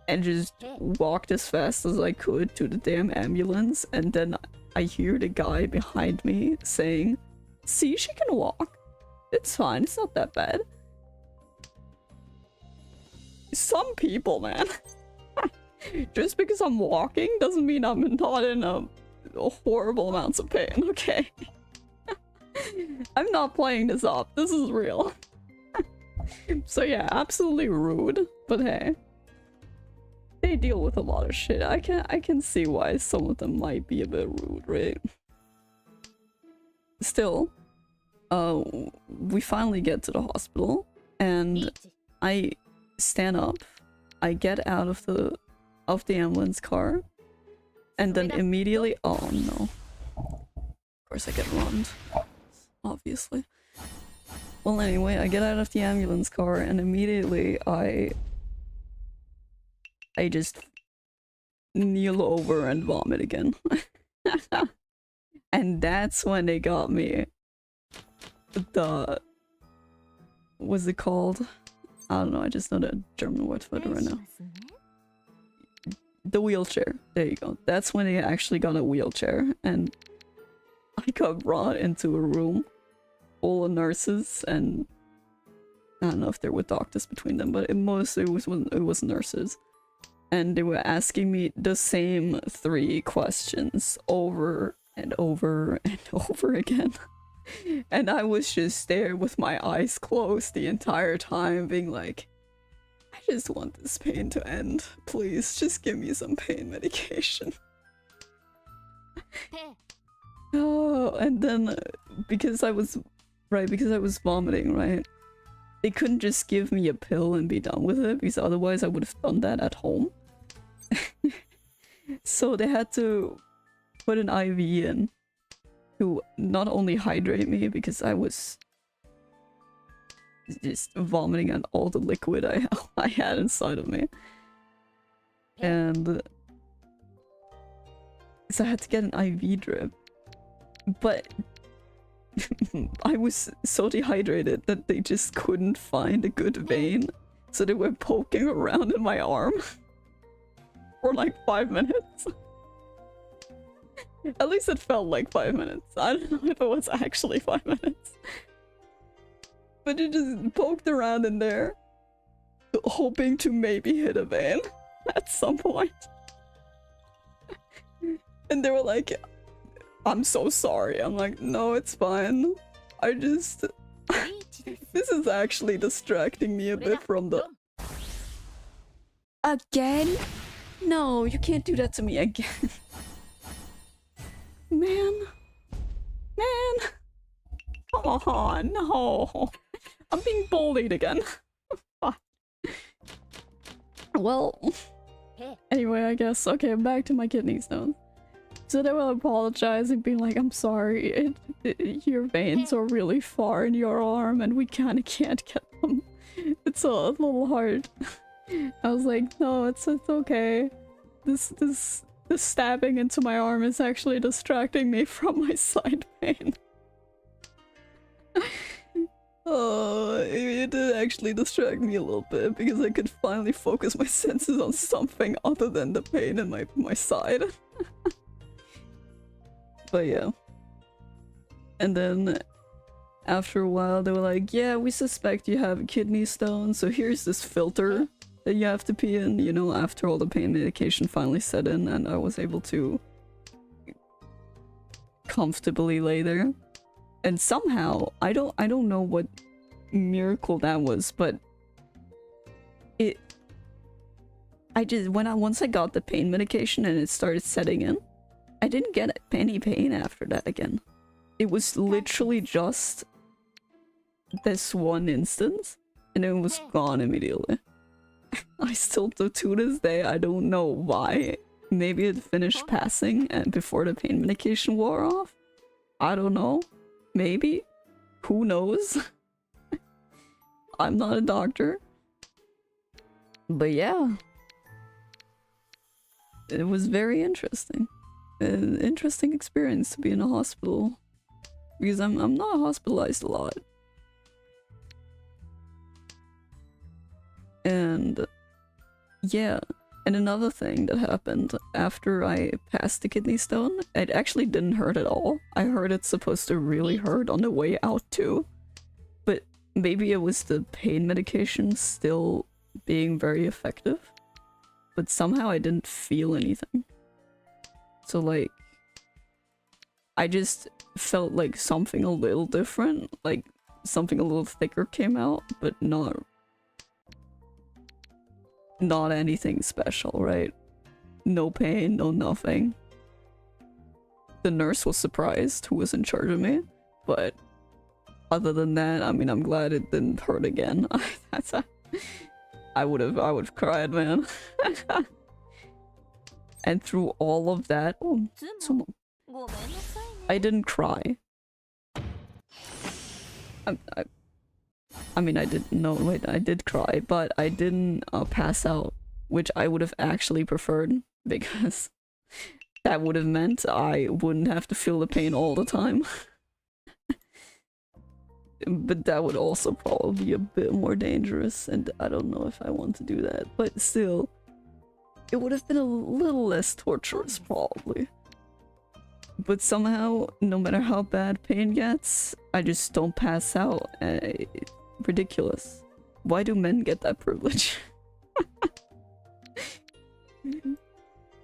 and just walked as fast as I could to the damn ambulance. And then I hear the guy behind me saying, see, she can walk. It's fine, it's not that bad. Some people, man. Just because I'm walking doesn't mean I'm not in a horrible amounts of pain, okay? I'm not playing this up. This is real. So yeah, absolutely rude, but hey. They deal with a lot of shit. I can see why some of them might be a bit rude, right? Still, we finally get to the hospital, and I stand up, I get out of the ambulance car, and then immediately, oh no, of course I get run, obviously. Well, anyway, I get out of the ambulance car, and immediately I just kneel over and vomit again. And that's when they got me the, what's it called? I don't know, I just know the German word for it right now. The wheelchair. There you go. That's when they actually got a wheelchair, and I got brought into a room full of nurses, and I don't know if there were doctors between them, but it was nurses. And they were asking me the same 3 questions over and over and over again. And I was just there with my eyes closed the entire time, being like, I just want this pain to end. Please, just give me some pain medication. Oh, and then because I was vomiting, right? They couldn't just give me a pill and be done with it, because otherwise I would have done that at home. So they had to put an IV in to not only hydrate me, because I was just vomiting on all the liquid I had inside of me. And so I had to get an IV drip. But I was so dehydrated that they just couldn't find a good vein. So they were poking around in my arm for like 5 minutes. At least it felt like 5 minutes. I don't know if it was actually 5 minutes. But they just poked around in there, hoping to maybe hit a vein at some point. And they were like, I'm so sorry. I'm like, no, it's fine. I just... This is actually distracting me a bit from the... Again? No, you can't do that to me again. Man. Man. Come on, no. I'm being bullied again. Well... Anyway, I guess. Okay, back to my kidney stones. So they were apologizing, being like, I'm sorry, your veins are really far in your arm and we kinda can't get them. It's a little hard. I was like, no, it's okay. This stabbing into my arm is actually distracting me from my side pain. Oh, it did actually distract me a little bit because I could finally focus my senses on something other than the pain in my side. But yeah. And then after a while they were like, yeah, we suspect you have a kidney stone, so here's this filter that you have to pee in, you know, after all the pain medication finally set in and I was able to comfortably lay there. And somehow, I don't know what miracle that was, but once I got the pain medication and it started setting in, I didn't get any pain after that again. It was literally just this one instance, and it was gone immediately. I still, to this day, I don't know why. Maybe it finished passing and before the pain medication wore off? I don't know. Maybe? Who knows? I'm not a doctor. But yeah. It was very interesting. An interesting experience to be in a hospital. Because I'm not hospitalized a lot. And yeah. And another thing that happened after I passed the kidney stone, it actually didn't hurt at all. I heard it's supposed to really hurt on the way out too. But maybe it was the pain medication still being very effective. But somehow I didn't feel anything. So like, I just felt like something a little different, like something a little thicker came out, but not anything special, right? No pain, no nothing. The nurse was surprised, who was in charge of me, but other than that, I mean, I'm glad it didn't hurt again. I would have cried, man. And through all of that, I didn't cry. I mean, I didn't know. Wait, I did cry, but I didn't pass out, which I would have actually preferred because that would have meant I wouldn't have to feel the pain all the time. But that would also probably be a bit more dangerous, and I don't know if I want to do that. But still, it would have been a little less torturous, probably. But somehow, no matter how bad pain gets, I just don't pass out. Ridiculous. Why do men get that privilege?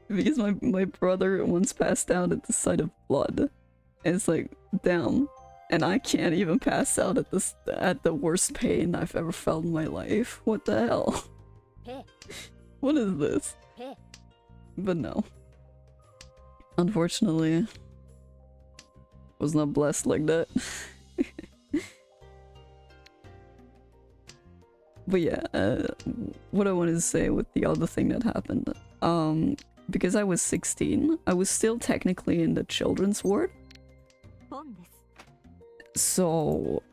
Because my brother once passed out at the sight of blood. And it's like, damn. And I can't even pass out at the worst pain I've ever felt in my life. What the hell? What is this? But no. Unfortunately, was not blessed like that. But yeah, what I wanted to say with the other thing that happened, because I was 16, I was still technically in the children's ward. So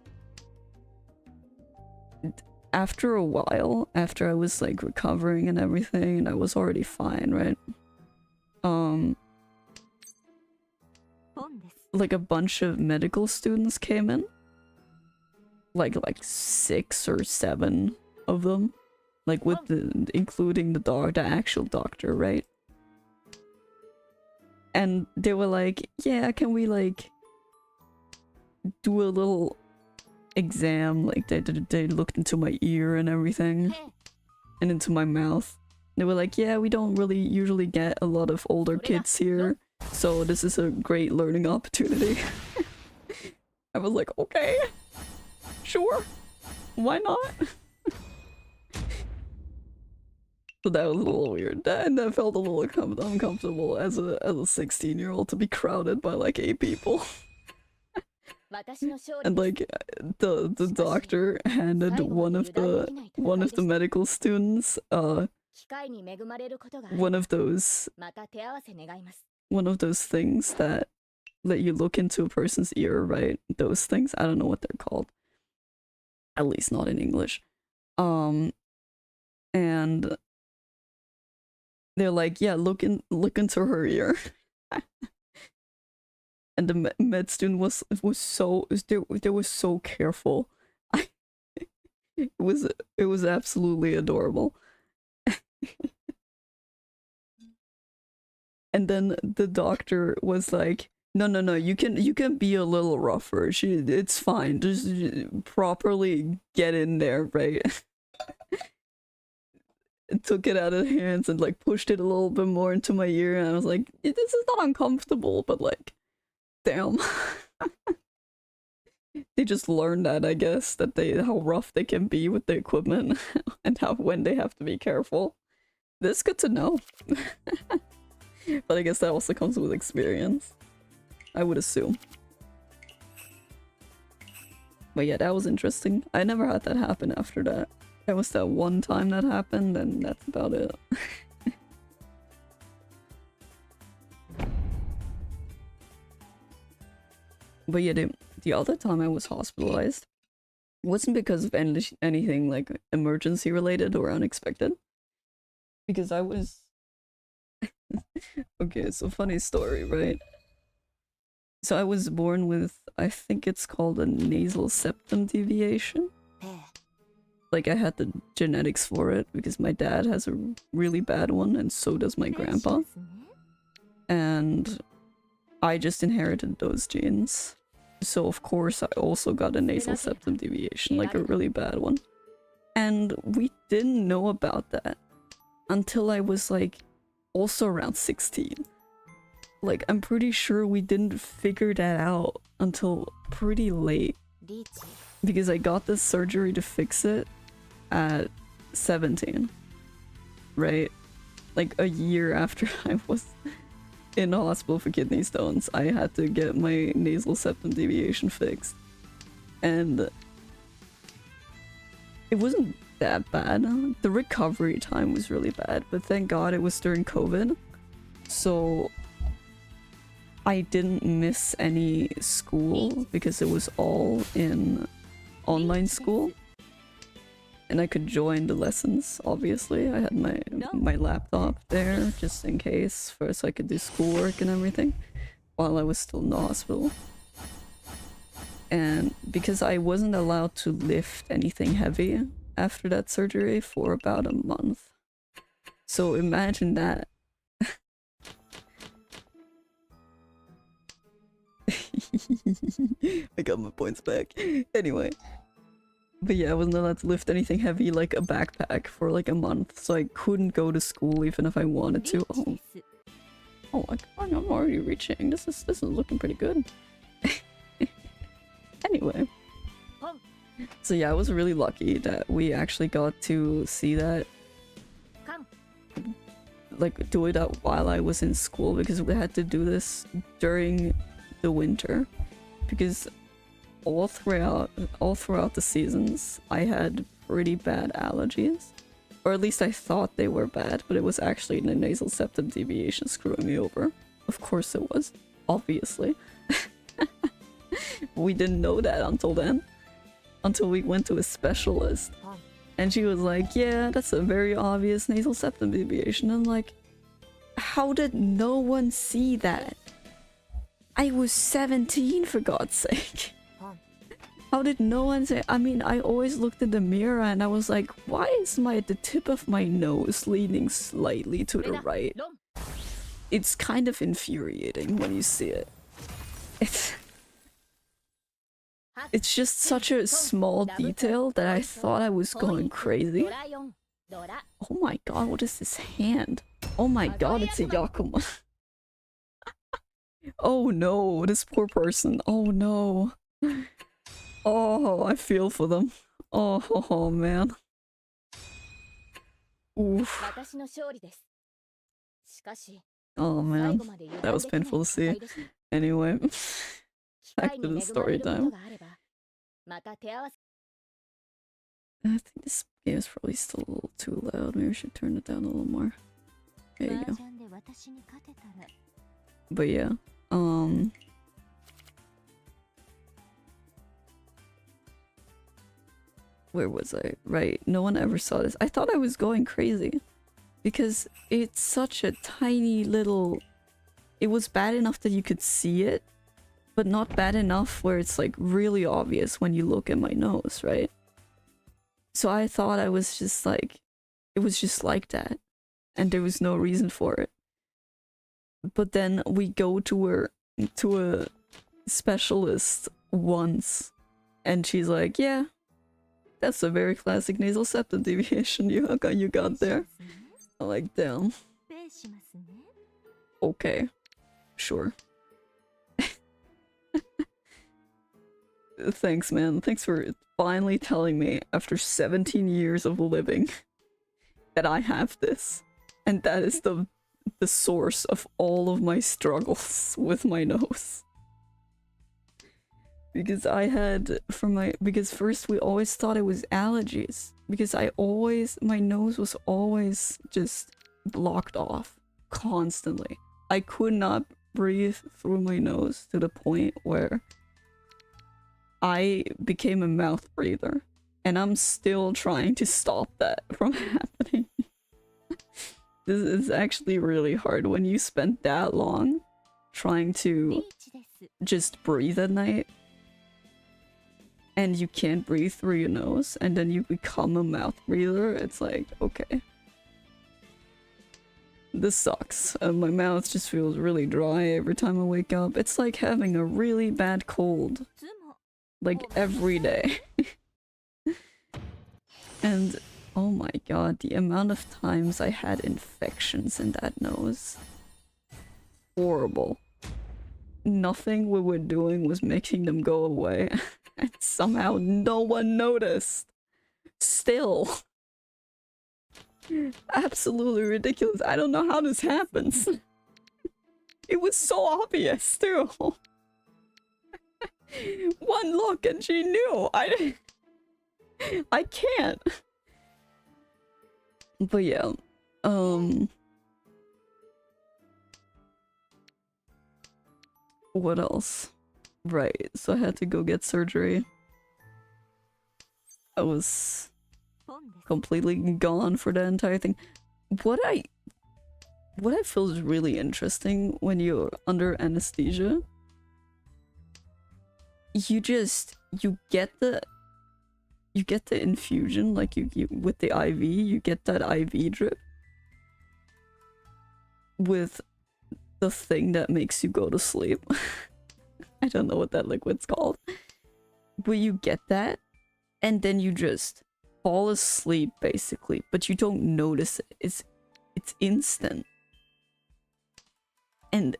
after a while, after I was like recovering and everything, and I was already fine, right? Like a bunch of medical students came in. Like 6 or 7 of them. Like with including the actual doctor, right? And they were like, yeah, can we like do a little exam? Like they looked into my ear and everything. And into my mouth. They were like, yeah, we don't really usually get a lot of older kids here. So this is a great learning opportunity. I was like, okay. Sure. Why not? So that was a little weird. That felt a little uncomfortable as a 16-year-old to be crowded by like 8 people. And like the doctor handed one of the medical students one of those things that let you look into a person's ear, right? Those things, I don't know what they're called. At least not in English. And they're like, yeah, look into her ear. And the med student was so careful. It was absolutely adorable. And then the doctor was like, no, you can be a little rougher. It's fine. Just properly get in there, right? Took it out of hands and like pushed it a little bit more into my ear, and I was like, this is not uncomfortable, but like, damn. They just learned that, I guess, that how rough they can be with the equipment and when they have to be careful. That's good to know. But I guess that also comes with experience, I would assume. But yeah, that was interesting. I never had that happen after that. That was that one time that happened, and that's about it. But yeah, the other time I was hospitalized wasn't because of anything like emergency related or unexpected. Because I was... Okay, so funny story, right? So I was born with, I think it's called a nasal septum deviation. Like I had the genetics for it because my dad has a really bad one, and so does my grandpa. And I just inherited those genes. So of course I also got a nasal septum deviation, like a really bad one. And we didn't know about that until I was like also around 16. Like I'm pretty sure we didn't figure that out until pretty late. Because I got this surgery to fix it at 17. Right? Like a year after I was in the hospital for kidney stones, I had to get my nasal septum deviation fixed. And it wasn't that bad. The recovery time was really bad, but thank God it was during COVID. So I didn't miss any school because it was all in online school. And I could join the lessons, obviously. I had my laptop there, just in case, so I could do schoolwork and everything, while I was still in the hospital. And because I wasn't allowed to lift anything heavy after that surgery for about a month. So imagine that. I got my points back. Anyway. But yeah, I wasn't allowed to lift anything heavy like a backpack for like a month, so I couldn't go to school even if I wanted to. Oh, I'm already reaching. This is looking pretty good. Anyway. So yeah, I was really lucky that we actually got to see that like do it while I was in school, because we had to do this during the winter, because all throughout the seasons I had pretty bad allergies, or at least I thought they were bad, but it was actually the nasal septum deviation screwing me over. Of course it was, obviously. We didn't know that until then, until we went to a specialist, and she was like, yeah, that's a very obvious nasal septum deviation. And like, how did no one see that? I was 17, for God's sake. How did no one say? I mean, I always looked in the mirror and I was like, why is the tip of my nose leaning slightly to the right? It's kind of infuriating when you see it. It's just such a small detail that I thought I was going crazy. Oh my god, what is this hand? Oh my god, it's a Yakuma. Oh no, this poor person. Oh no. Oh, I feel for them. Oh man. Oof. Oh man, that was painful to see. Anyway, back to the story time. I think this game is probably still a little too loud. Maybe I should turn it down a little more. There you go. But yeah, where was I? Right, no one ever saw this. I thought I was going crazy because it's such a tiny little... It was bad enough that you could see it, but not bad enough where it's like really obvious when you look at my nose, right? So I thought I was just like... It was just like that, and there was no reason for it. But then we go to a specialist once, and she's like, yeah, that's a very classic nasal septum deviation you got there. I'm like, damn. Okay, sure. Thanks, man. Thanks for finally telling me, after 17 years of living, that I have this. And that is the source of all of my struggles with my nose. Because because first we always thought it was allergies. Because my nose was always just blocked off. Constantly. I could not breathe through my nose to the point where I became a mouth breather. And I'm still trying to stop that from happening. This is actually really hard when you spend that long trying to just breathe at night. And you can't breathe through your nose, and then you become a mouth breather. It's like, okay. This sucks. My mouth just feels really dry every time I wake up. It's like having a really bad cold. Like every day. And oh my god, the amount of times I had infections in that nose. Horrible. Nothing we were doing was making them go away. And somehow no one noticed. Still. Absolutely ridiculous. I don't know how this happens. It was so obvious too. One look and she knew. I can't. But yeah, what else? Right, so I had to go get surgery. I was completely gone for the entire thing. What I feel is really interesting when you're under anesthesia, you get the infusion, like you with the IV, you get that IV drip with the thing that makes you go to sleep. I don't know what that liquid's called. But you get that, and then you just fall asleep, basically. But you don't notice it. It's instant. And,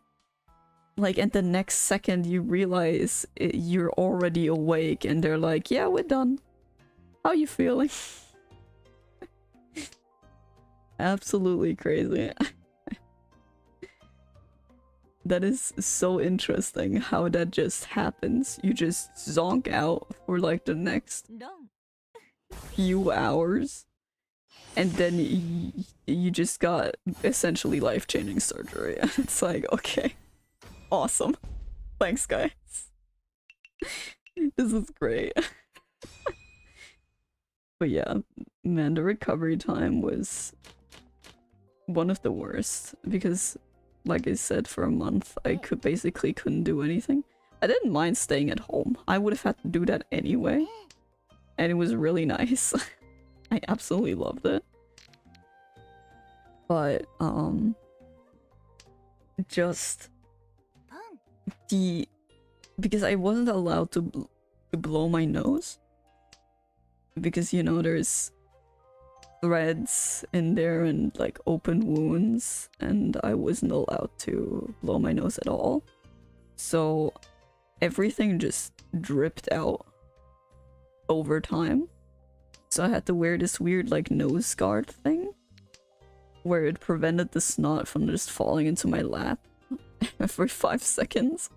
like, at the next second, you realize you're already awake, and they're like, yeah, we're done. How you feeling? Absolutely crazy. That is so interesting how that just happens. You just zonk out for like the next few hours, and then you just got essentially life-changing surgery. It's like, okay, awesome. Thanks, guys. This is great. But yeah, man, the recovery time was one of the worst because, like I said, for a month I basically couldn't do anything. I didn't mind staying at home. I would have had to do that anyway, and it was really nice. I absolutely loved it. But just because I wasn't allowed to blow my nose, because you know there's threads in there and like open wounds, and I wasn't allowed to blow my nose at all, so everything just dripped out over time. So I had to wear this weird like nose guard thing where it prevented the snot from just falling into my lap for 5 seconds.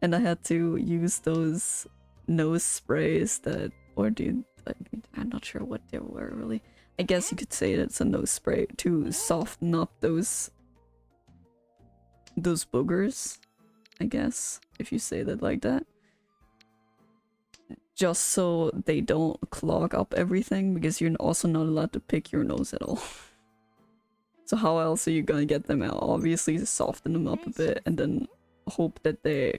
And I had to use those nose sprays that, or dude, I'm not sure what they were really. I guess you could say it's a nose spray to soften up those boogers, I guess, if you say that like that. Just so they don't clog up everything, because you're also not allowed to pick your nose at all. So how else are you gonna get them out? Obviously soften them up a bit and then hope that they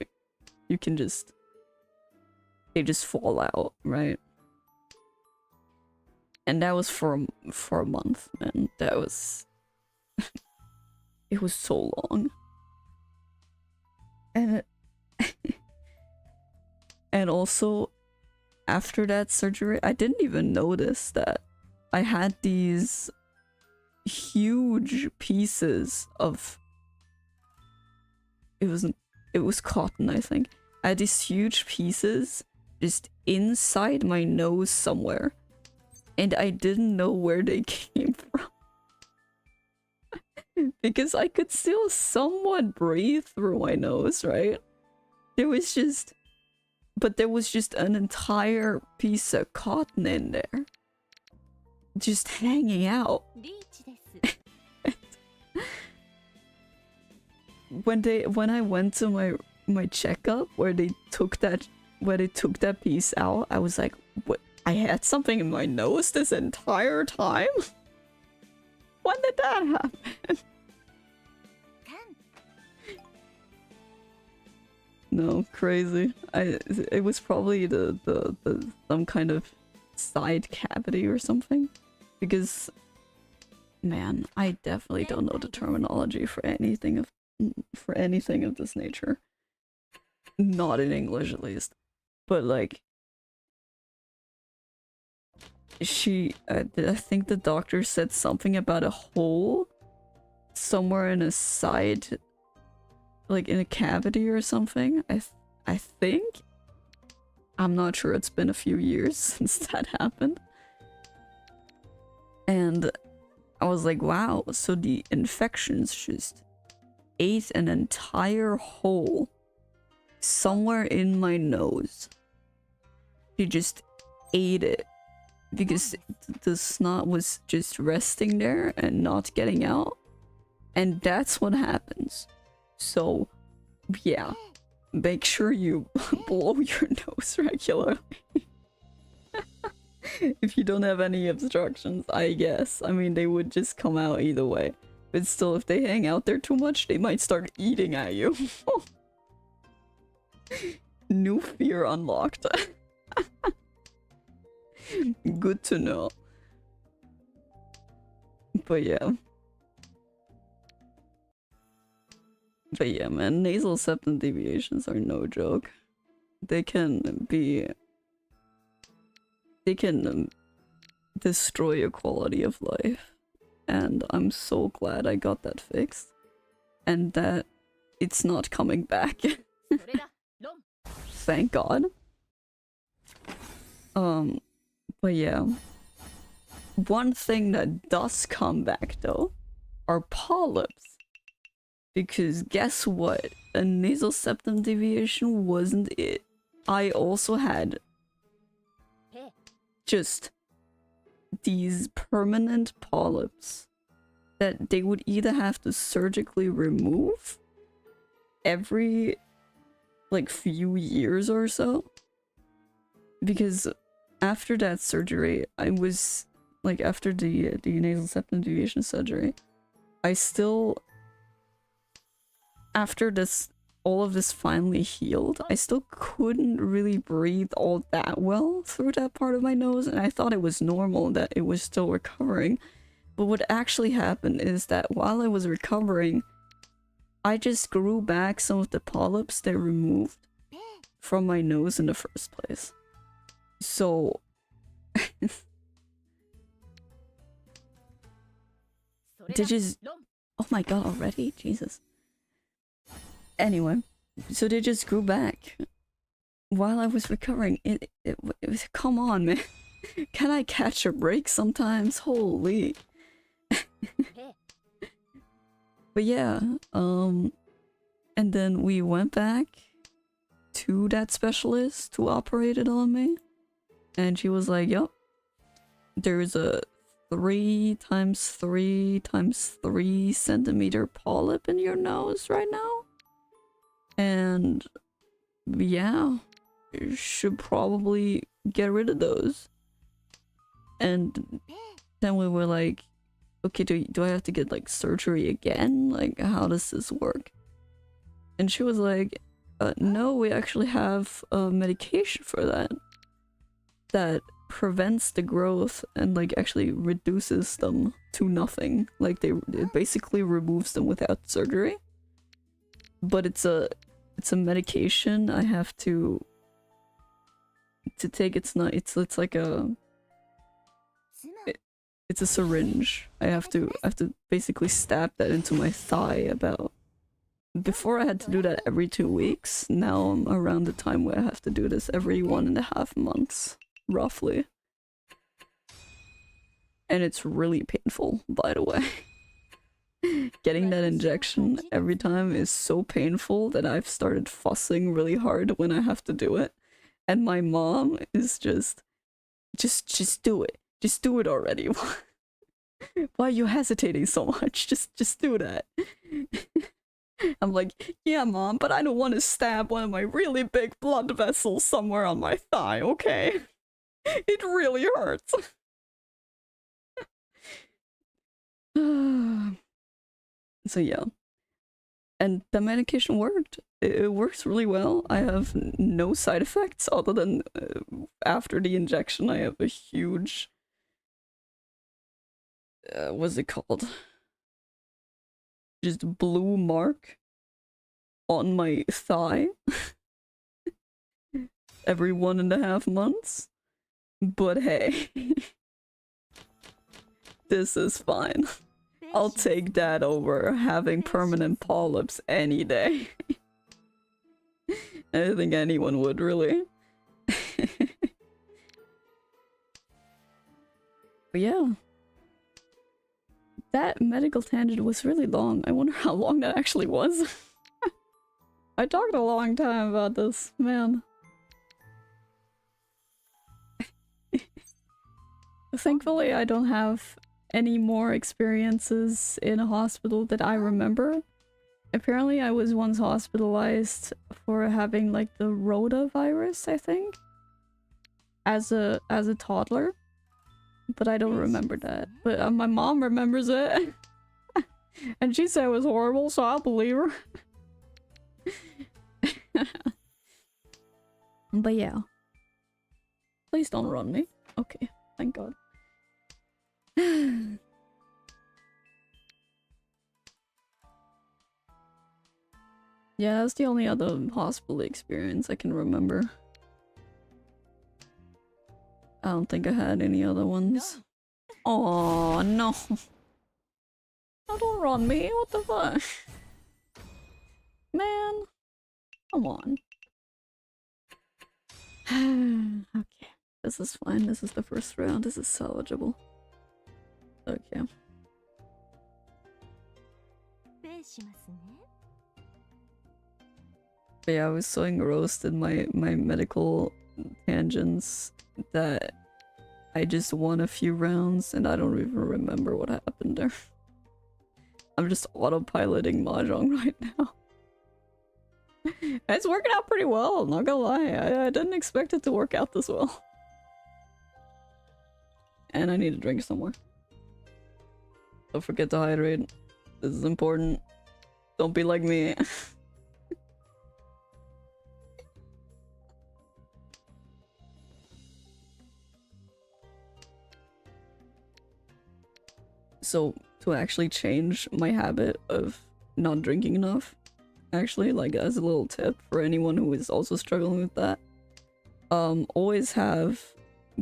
just fall out, right? And that was for a month, man. That was it was so long. And and also after that surgery, I didn't even notice that I had these huge pieces of it was cotton, I think. I had these huge pieces just inside my nose somewhere, and I didn't know where they came from. Because I could still somewhat breathe through my nose, right? There was just an entire piece of cotton in there, just hanging out. When I went to my checkup where they took that piece out, I was like, what? I had something in my nose this entire time? When did that happen? No, crazy. It was probably the some kind of side cavity or something, because man, I definitely don't know the terminology for anything of this nature. Not in English, at least. But like, I think the doctor said something about a hole somewhere in a side, like in a cavity or something. I think. I'm not sure. It's been a few years since that happened. And I was like, wow, so the infections just ate an entire hole somewhere in my nose. He just ate it because the snot was just resting there and not getting out. And that's what happens. So, yeah, make sure you blow your nose regularly. If you don't have any obstructions, I guess. I mean, they would just come out either way. But still, if they hang out there too much, they might start eating at you. New fear unlocked. Good to know. But yeah. But yeah, man, nasal septum deviations are no joke. They can destroy your quality of life. And I'm so glad I got that fixed. And that it's not coming back. Thank God. But yeah. One thing that does come back though are polyps. Because guess what? A nasal septum deviation wasn't it. I also had just these permanent polyps that they would either have to surgically remove every like few years or so. Because after that surgery, I was like, after the nasal septum deviation surgery, I still, after this, all of this finally healed, I still couldn't really breathe all that well through that part of my nose, and I thought it was normal that it was still recovering. But what actually happened is that while I was recovering, I just grew back some of the polyps they removed from my nose in the first place. So they just, oh my god, already? Jesus. Anyway, so they just grew back while I was recovering. It was, come on, man. Can I catch a break sometimes? Holy. But yeah, and then we went back to that specialist who operated on me, and she was like, yep, there's a 3 times 3 times 3 centimeter polyp in your nose right now. And yeah, you should probably get rid of those. And then we were like, okay, do I have to get like surgery again? Like, how does this work? And she was like, no, we actually have a medication for that prevents the growth and like actually reduces them to nothing. Like it basically removes them without surgery. But it's a medication I have to take. It's not, it's like a, it's a syringe. I have to basically stab that into my thigh. About, before I had to do that every 2 weeks. Now I'm around the time where I have to do this every 1.5 months, roughly. And it's really painful, by the way. Getting that injection every time is so painful that I've started fussing really hard when I have to do it. And my mom is just do it. Just do it already. Why are you hesitating so much? Just do that. I'm like, yeah, Mom, but I don't want to stab one of my really big blood vessels somewhere on my thigh, okay? It really hurts. So yeah. And the medication worked. It works really well. I have no side effects other than after the injection I have a huge... what's it called? Just blue mark on my thigh. Every 1.5 months. But hey. This is fine. I'll take that over having permanent polyps any day. I think anyone would, really. But yeah. That medical tangent was really long. I wonder how long that actually was. I talked a long time about this, man. Thankfully, I don't have any more experiences in a hospital that I remember. Apparently, I was once hospitalized for having like the rotavirus, I think, as a toddler, but I don't remember that. But my mom remembers it, and she said it was horrible, so I'll believe her. But yeah, please don't run me. Okay, thank God. Yeah, that's the only other hospital experience I can remember. I don't think I had any other ones. Oh no. Oh, don't run me, what the fuck? Man. Come on. Okay. This is fine. This is the first round. This is salvageable. Okay. But yeah, I was so engrossed in my medical tangents that I just won a few rounds and I don't even remember what happened there. I'm just autopiloting Mahjong right now. It's working out pretty well, not gonna lie. I didn't expect it to work out this well. And I need to drink some more. Don't forget to hydrate. This is important. Don't be like me. So, to actually change my habit of not drinking enough, actually, like as a little tip for anyone who is also struggling with that, always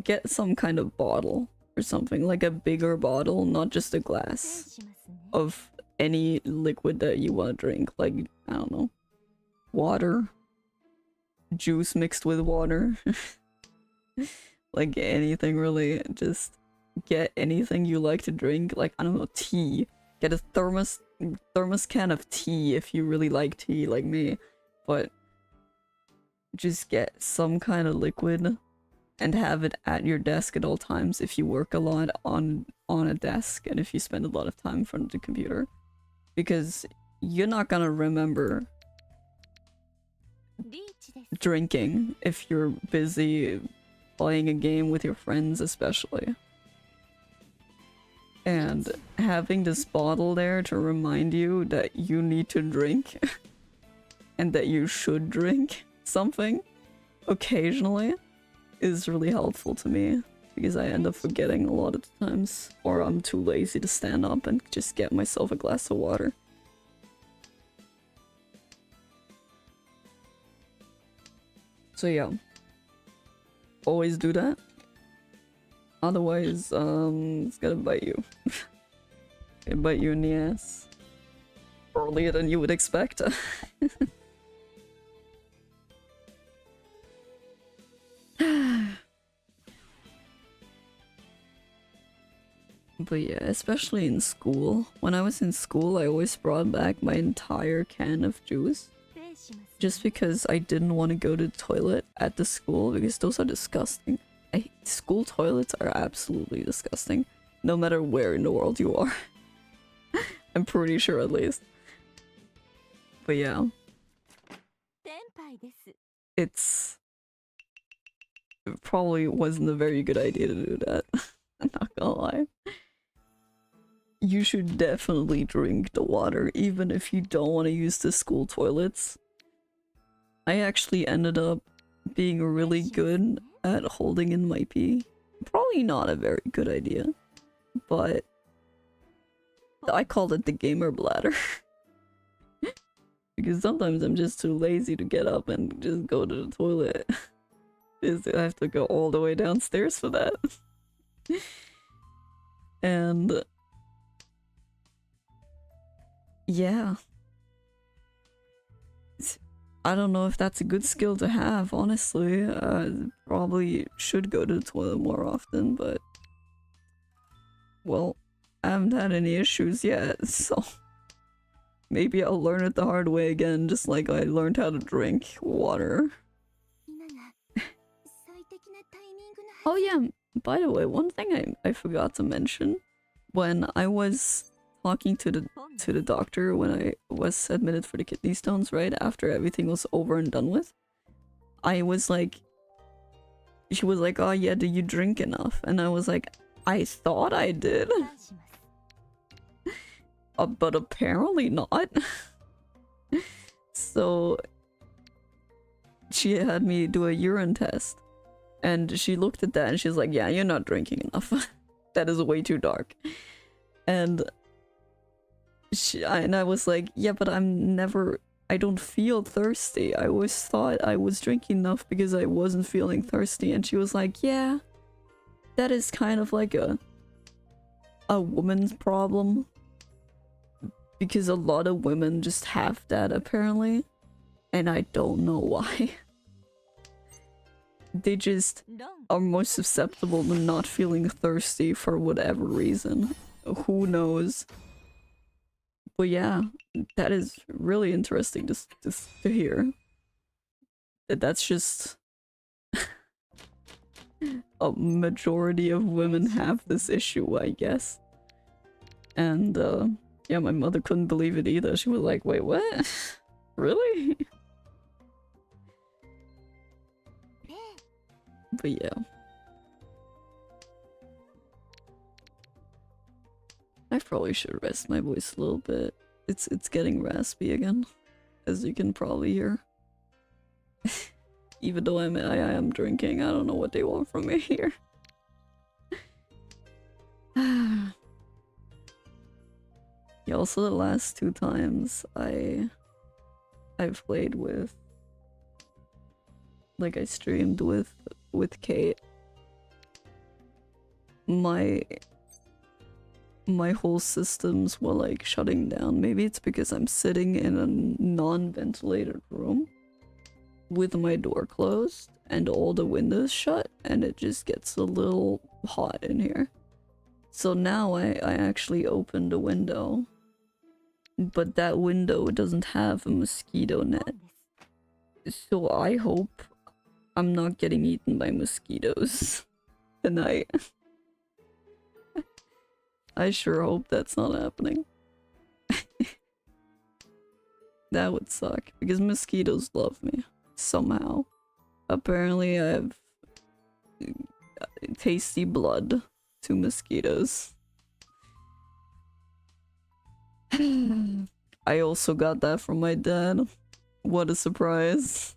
get some kind of bottle or something, like a bigger bottle, not just a glass, of any liquid that you want to drink, like, I don't know, water, juice mixed with water, like anything really. Just get anything you like to drink, like, I don't know, tea. Get a thermos can of tea if you really like tea like me, but just get some kind of liquid and have it at your desk at all times if you work a lot on a desk and if you spend a lot of time in front of the computer, because you're not gonna remember drinking if you're busy playing a game with your friends, especially. And having this bottle there to remind you that you need to drink and that you should drink something occasionally is really helpful to me, because I end up forgetting a lot of the times, or I'm too lazy to stand up and just get myself a glass of water. So yeah, always do that. Otherwise, it's gonna bite you. It'll bite you in the ass. Earlier than you would expect. But yeah, especially in school. When I was in school, I always brought back my entire can of juice. Just because I didn't want to go to the toilet at the school, because those are disgusting. School toilets are absolutely disgusting, no matter where in the world you are. I'm pretty sure, at least. But yeah. It probably wasn't a very good idea to do that. I'm not gonna lie. You should definitely drink the water, even if you don't want to use the school toilets. I actually ended up being really good at holding in my pee. Probably not a very good idea, but I called it the gamer bladder. Because sometimes I'm just too lazy to get up and just go to the toilet. I have to go all the way downstairs for that. And yeah. I don't know if that's a good skill to have, honestly. Probably should go to the toilet more often, but well, I haven't had any issues yet, so maybe I'll learn it the hard way again, just like I learned how to drink water. Oh yeah, by the way, one thing I forgot to mention, when I was talking to the doctor when I was admitted for the kidney stones, right after everything was over and done with, I was like, she was like, oh yeah, do you drink enough? And I was like, I thought I did. But apparently not. So she had me do a urine test, and she looked at that and she's like, yeah, you're not drinking enough. That is way too dark. And I was like, yeah, but I don't feel thirsty. I always thought I was drinking enough because I wasn't feeling thirsty. And she was like, yeah, that is kind of like a woman's problem. Because a lot of women just have that, apparently. And I don't know why. They just are more susceptible to not feeling thirsty for whatever reason. Who knows? But yeah, that is really interesting to hear. That's just a majority of women have this issue, I guess. And yeah, my mother couldn't believe it either. She was like, wait, what? Really? But yeah. I probably should rest my voice a little bit. It's getting raspy again, as you can probably hear. Even though I am drinking, I don't know what they want from me here. Yeah, also the last 2 times I've played with, like I streamed with Kate, my whole systems were like shutting down. Maybe it's because I'm sitting in a non-ventilated room with my door closed and all the windows shut, and it just gets a little hot in here. So now I actually opened a window, but that window doesn't have a mosquito net. So I hope I'm not getting eaten by mosquitoes tonight. I sure hope that's not happening. That would suck, because mosquitoes love me, somehow. Apparently I have tasty blood to mosquitoes. I also got that from my dad. What a surprise.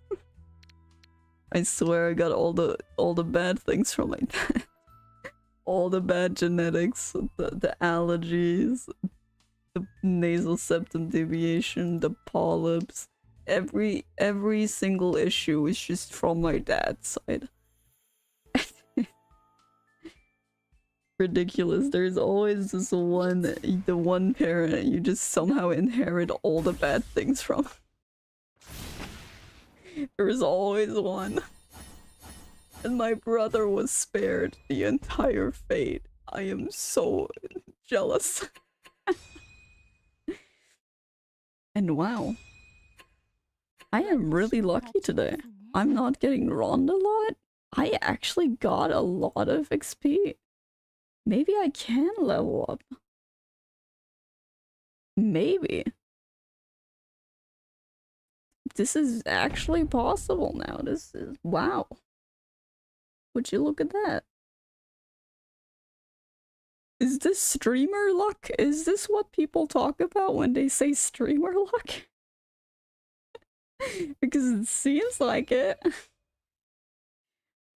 I swear I got all the bad things from my dad. All the bad genetics, the allergies, the nasal septum deviation, the polyps, every single issue is just from my dad's side. Ridiculous. There's always this the one parent you just somehow inherit all the bad things from. There's always one. And my brother was spared the entire fate. I am so jealous. And wow. I am really lucky today. I'm not getting wronged a lot. I actually got a lot of XP. Maybe I can level up. Maybe. This is actually possible now. This is... wow. Would you look at that? Is this streamer luck? Is this what people talk about when they say streamer luck? Because it seems like it.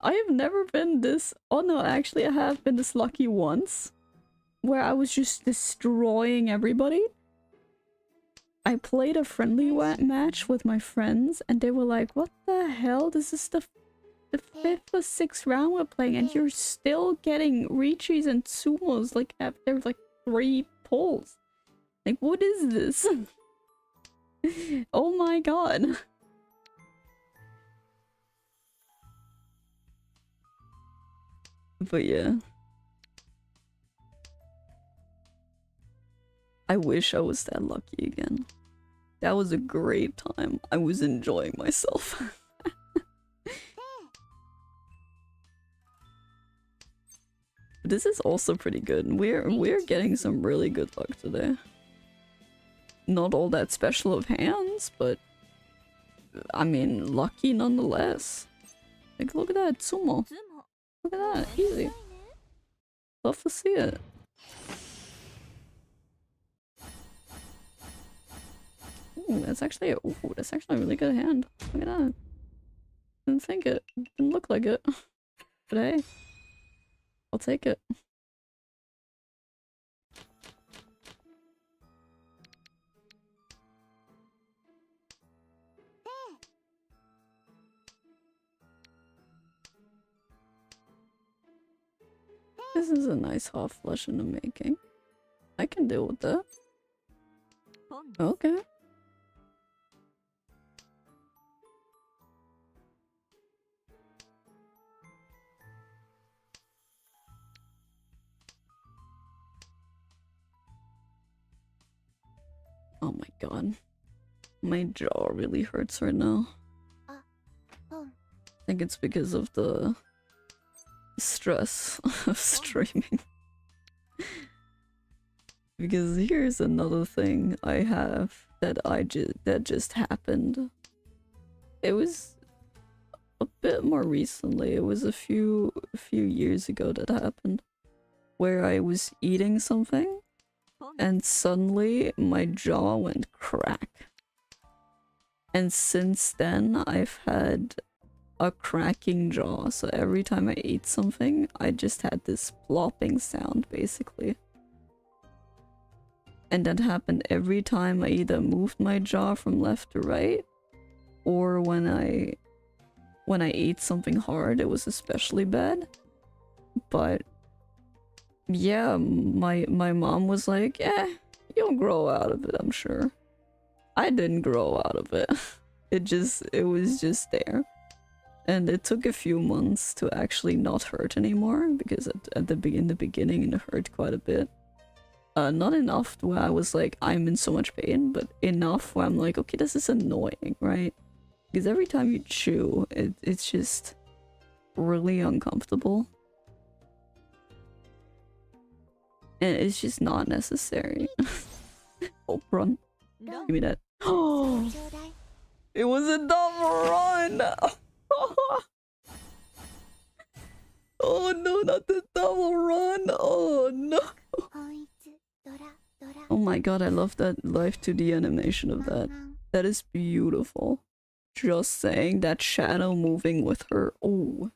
I have never been this... oh no, actually I have been this lucky once. Where I was just destroying everybody. I played a friendly match with my friends and they were like, what the hell? This is the 5th or 6th round we're playing and you're still getting Richis and Sumos like after like 3 pulls. Like, what is this? Oh my god. But yeah. I wish I was that lucky again. That was a great time. I was enjoying myself. This is also pretty good. We're getting some really good luck today. Not all that special of hands, but I mean, lucky nonetheless. Like, look at that, Sumo. Look at that, easy. Love to see it. Ooh, that's actually a really good hand. Look at that. Didn't think it. Didn't look like it. But hey, I'll take it. This is a nice half flush in the making. I can deal with that. Okay. Oh my god. My jaw really hurts right now. think it's because of the stress of streaming. Because here's another thing I have that that just happened. It was a bit more recently. It was a few years ago that happened, where I was eating something and suddenly my jaw went crack. And since then I've had a cracking jaw, so every time I ate something I just had this plopping sound basically. And that happened every time I either moved my jaw from left to right, or when I ate something hard, it was especially bad. But yeah, my mom was like, you'll grow out of it, I'm sure. I didn't grow out of it. It was just there. And it took a few months to actually not hurt anymore, because in the beginning it hurt quite a bit. Not enough where I was like, I'm in so much pain, but enough where I'm like, okay, this is annoying, right? Because every time you chew, it's just really uncomfortable. And it's just not necessary. Oh, run. Give me that. Oh! It was a double run! Oh no, not the double run! Oh no! Oh my god, I love that live 2D animation of that. That is beautiful. Just saying, that shadow moving with her. Oh,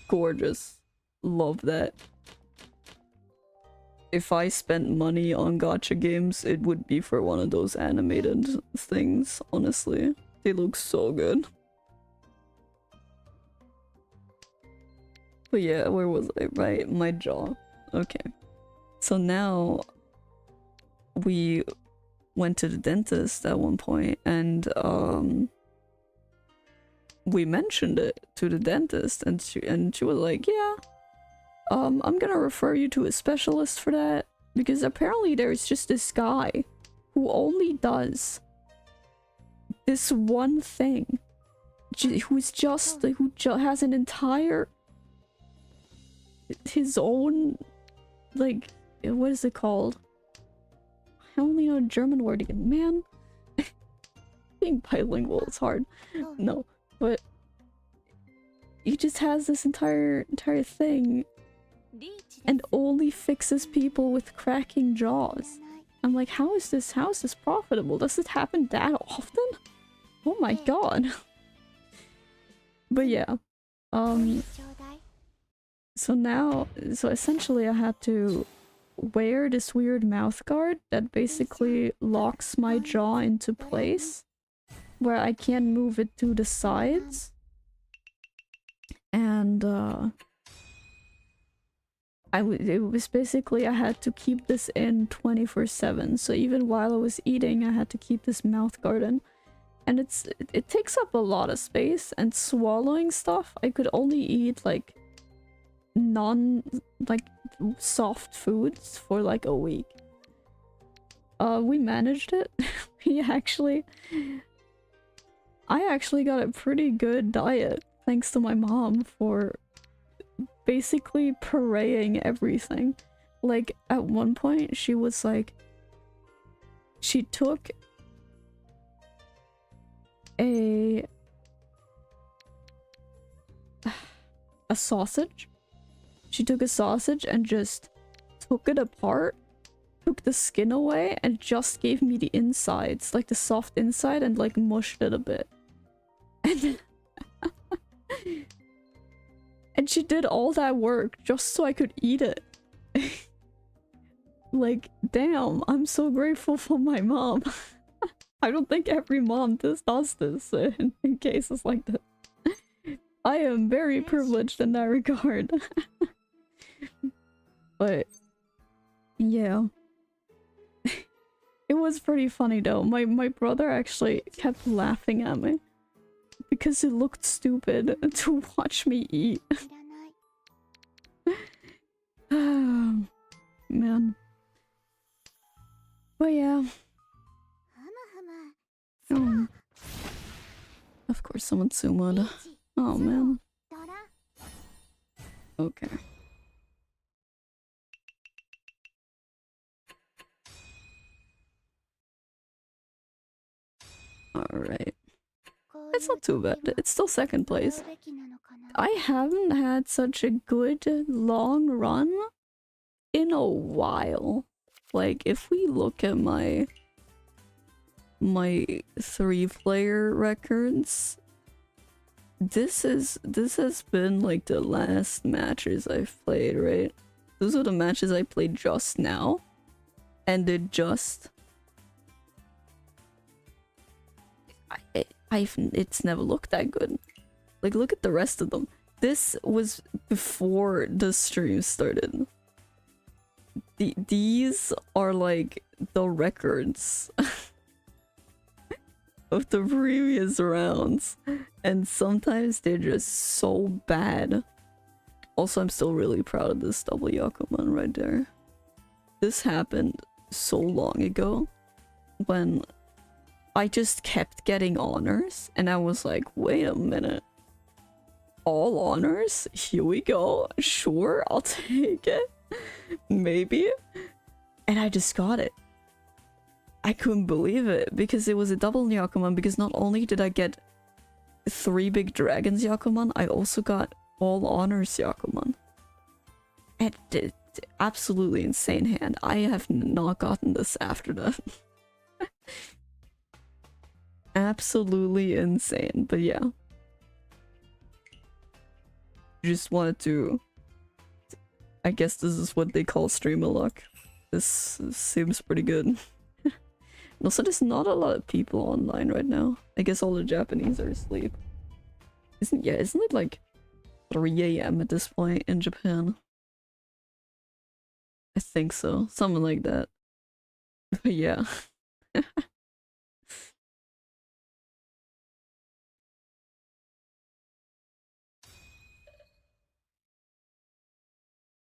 gorgeous. Love that. If I spent money on gacha games, it would be for one of those animated things, honestly. They look so good. But yeah, where was I? Right, my jaw. Okay. So now we went to the dentist at one point, and we mentioned it to the dentist, and she was like, yeah, I'm gonna refer you to a specialist for that, because apparently there's just this guy who only does this one thing, who has an entire, his own, like, what is it called? I only know a German word again, man. Being bilingual is hard. No, but he just has this entire thing and only fixes people with cracking jaws. I'm like, how is this profitable? Does it happen that often? Oh my god. But yeah. So essentially I had to wear this weird mouth guard that basically locks my jaw into place, where I can't move it to the sides. And it was basically, I had to keep this in 24/7. So even while I was eating, I had to keep this mouth guard in. And it takes up a lot of space, and swallowing stuff, I could only eat like soft foods for like a week. We managed it. I actually got a pretty good diet thanks to my mom for basically pureeing everything. Like at one point she was like, she took a sausage. She took a sausage and just took it apart, took the skin away, and just gave me the insides, like the soft inside, and like mushed it a bit. And she did all that work just so I could eat it. Like, damn, I'm so grateful for my mom. I don't think every mom does this in cases like this. I am very privileged in that regard. But yeah. It was pretty funny though. My brother actually kept laughing at me because it looked stupid to watch me eat. Man. But yeah. Of course someone sumoed. Oh man. Okay. Alright. It's not too bad. It's still second place. I haven't had such a good long run in a while. Like, if we look at my 3-player records, this has been like the last matches I've played, right? Those are the matches I played just now. And it's never looked that good. Like, look at the rest of them. This was before the stream started. These are like the records of the previous rounds. And sometimes they're just so bad. Also, I'm still really proud of this double Yakuman right there. This happened so long ago when I just kept getting honors and I was like, wait a minute. All honors? Here we go. Sure, I'll take it. Maybe. And I just got it. I couldn't believe it because it was a double Yakuman, because not only did I get 3 big dragons Yakuman, I also got all honors Yakuman. And absolutely insane hand. I have not gotten this after that. Absolutely insane, but yeah. Just wanted to... I guess this is what they call streamer luck. This seems pretty good. Also, there's not a lot of people online right now. I guess all the Japanese are asleep. Isn't it like 3 AM at this point in Japan? I think so. Something like that. But yeah.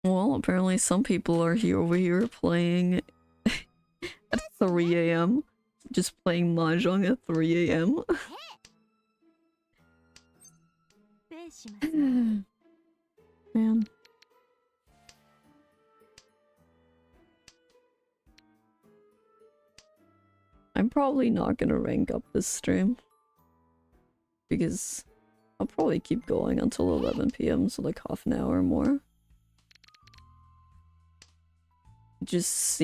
Well, apparently some people are over here playing at 3 AM. Just playing Mahjong at 3 AM. Man. I'm probably not gonna rank up this stream. Because I'll probably keep going until 11 PM, so like half an hour more. I just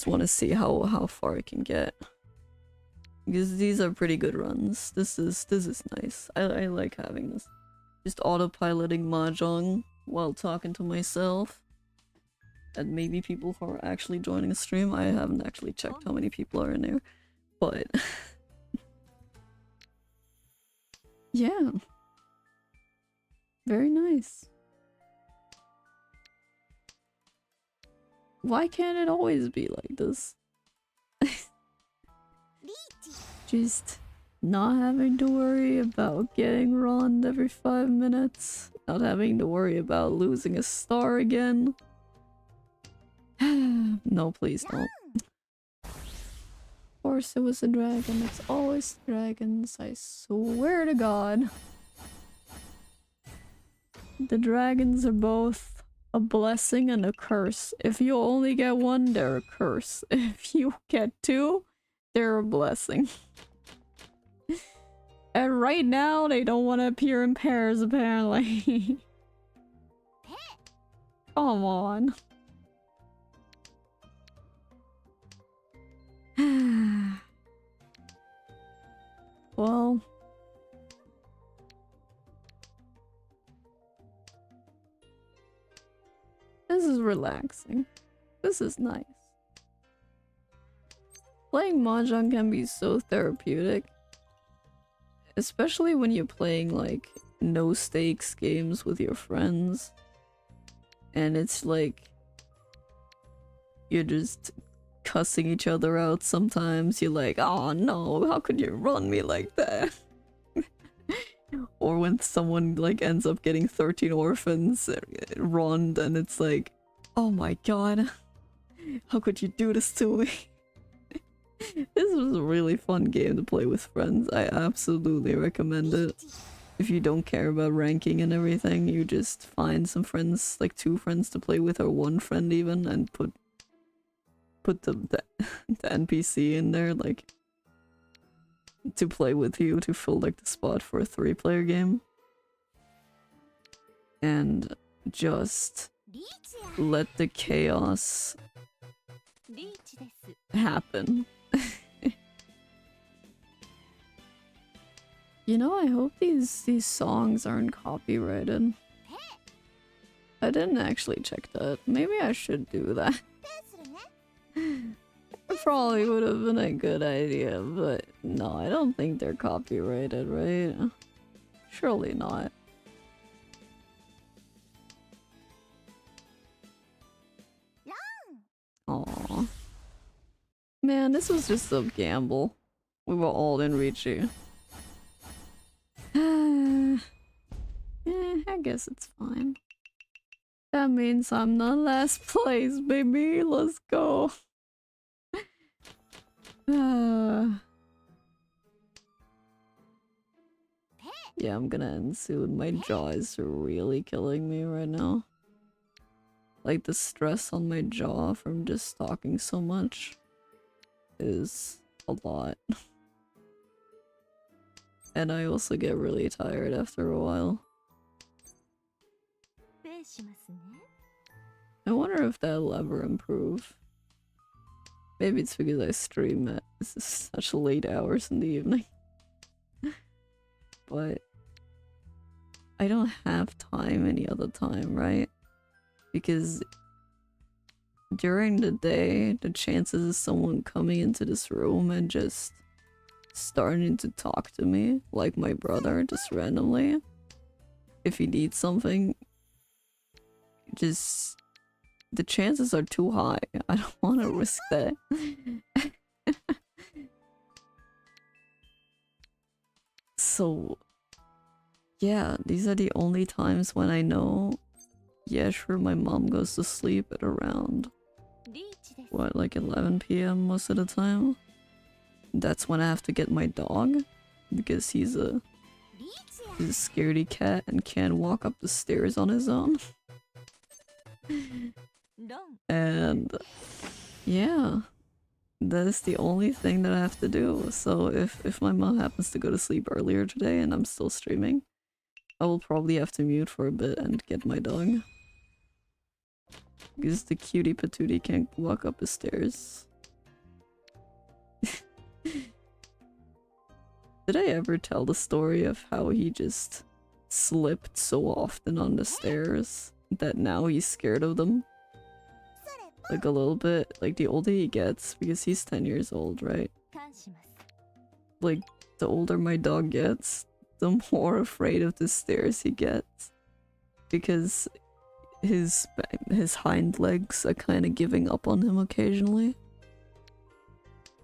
want to see how far I can get. Because these are pretty good runs. This is nice. I like having this. Just autopiloting Mahjong while talking to myself. And maybe people who are actually joining the stream. I haven't actually checked how many people are in there. But... yeah. Very nice. Why can't it always be like this? Just not having to worry about getting run every 5 minutes. Not having to worry about losing a star again. No, please don't. Of course it was a dragon. It's always dragons. I swear to God. The dragons are both a blessing and a curse. If you only get one, they're a curse. If you get 2, they're a blessing. And right now, they don't want to appear in pairs, apparently. Come on. Well... this is relaxing. This is nice. Playing Mahjong can be so therapeutic. Especially when you're playing like no stakes games with your friends. And it's like you're just cussing each other out sometimes. You're like, oh no, how could you run me like that? Or when someone like ends up getting 13 orphans run, and it's like, oh my god, how could you do this to me? This was a really fun game to play with friends. I absolutely recommend it. If you don't care about ranking and everything, you just find some friends, like 2 friends to play with, or 1 friend even, and put the NPC in there, like, to play with you to fill like the spot for a 3-player game. And just let the chaos happen. You know, I hope these songs aren't copyrighted. I didn't actually check that. Maybe I should do that. It probably would have been a good idea, but no, I don't think they're copyrighted, right? Surely not. Aww. Man, this was just a gamble. We were all in Ricci. I guess it's fine. That means I'm not last place, baby. Let's go. Yeah, I'm gonna end soon. My jaw is really killing me right now. Like, the stress on my jaw from just talking so much is a lot. And I also get really tired after a while. I wonder if that'll ever improve. Maybe it's because I stream at such late hours in the evening. But I don't have time any other time, right? Because during the day, the chances of someone coming into this room and just starting to talk to me, like my brother, just randomly, if he needs something, just the chances are too high. I don't want to risk that. So yeah, these are the only times when I know, yeah, sure, my mom goes to sleep at around, what, like 11 p.m. most of the time. That's when I have to get my dog, because he's a scaredy cat and can't walk up the stairs on his own. And yeah, that is the only thing that I have to do. So if my mom happens to go to sleep earlier today and I'm still streaming, I will probably have to mute for a bit and get my dog. Because the cutie patootie can't walk up the stairs. Did I ever tell the story of how he just slipped so often on the stairs that now he's scared of them? Like a little bit, like the older he gets, because he's 10 years old, right? Like, the older my dog gets, the more afraid of the stairs he gets. Because his hind legs are kind of giving up on him occasionally.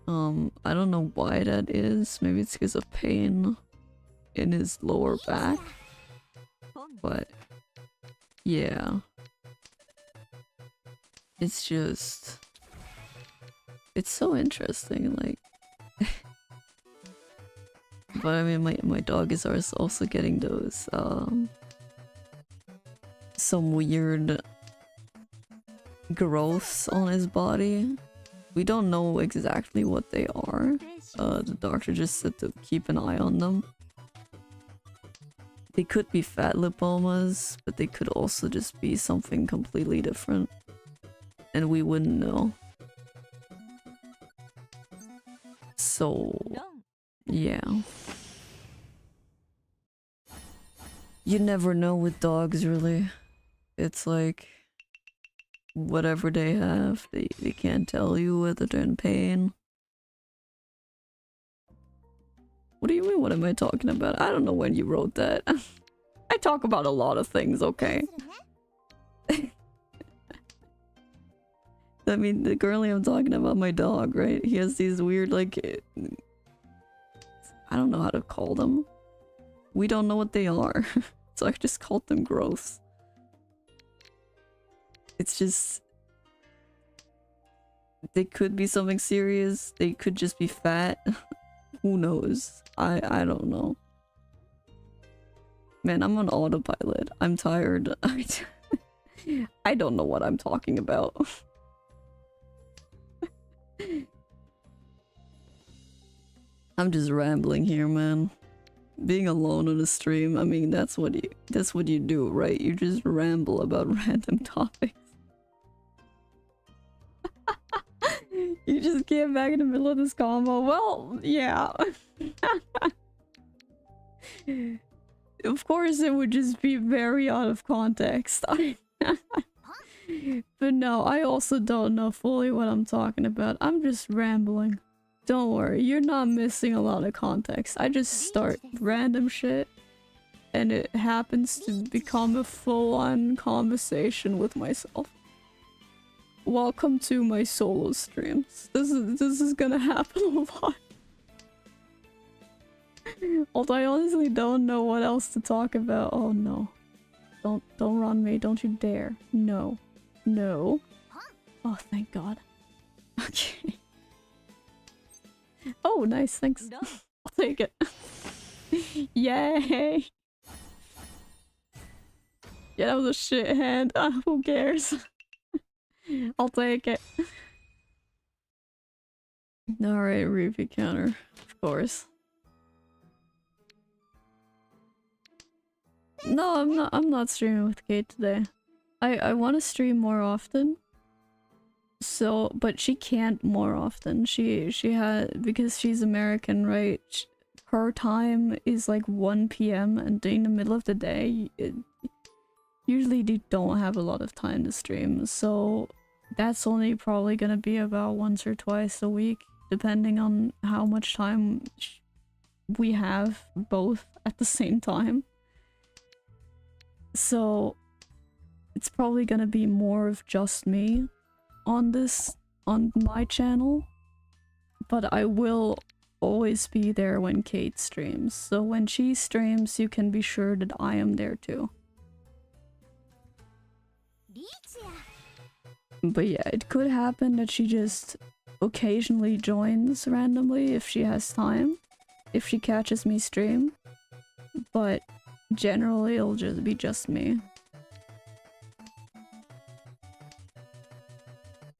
I don't know why that is. Maybe it's because of pain in his lower back. But yeah. It's just, it's so interesting, like. But I mean, my dog is also getting those some weird growths on his body. We don't know exactly what they are. The doctor just said to keep an eye on them. They could be fat lipomas, but they could also just be something completely different. And we wouldn't know. So, yeah. You never know with dogs, really. It's like, whatever they have, they can't tell you whether they're in pain. What do you mean, what am I talking about? I don't know when you wrote that. I talk about a lot of things, okay? I mean, currently I'm talking about my dog, right? He has these weird, like, I don't know how to call them. We don't know what they are. So I just called them growths. It's just, They could be something serious. They could just be fat. Who knows? I don't know. Man, I'm on autopilot. I'm tired. I don't know what I'm talking about. I'm just rambling here, man. Being alone on a stream, I mean, that's what you do, right? You just ramble about random topics. You just came back in the middle of this combo. Well, yeah. Of course, it would just be very out of context. But no, I also don't know fully what I'm talking about. I'm just rambling. Don't worry, you're not missing a lot of context. I just start random shit, and it happens to become a full-on conversation with myself. Welcome to my solo streams. This is gonna happen a lot. Although I honestly don't know what else to talk about. Oh no. Don't run me, don't you dare. No. No. Oh, thank God. Okay. Oh, nice, thanks. I'll take it. Yay! Yeah, that was a shit hand. Who cares? I'll take it. Alright, repeat counter. Of course. No, I'm not streaming with Kate today. I want to stream more often. So, but she can't more often. She had, because she's American, right? Her time is like 1 p.m. and in the middle of the day, usually they don't have a lot of time to stream. So that's only probably gonna be about once or twice a week, depending on how much time we have both at the same time. So it's probably gonna be more of just me on my channel, but I will always be there when Kate streams. So when she streams, you can be sure that I am there too. But yeah, it could happen that she just occasionally joins randomly if she has time, if she catches me stream, but generally it'll just be just me.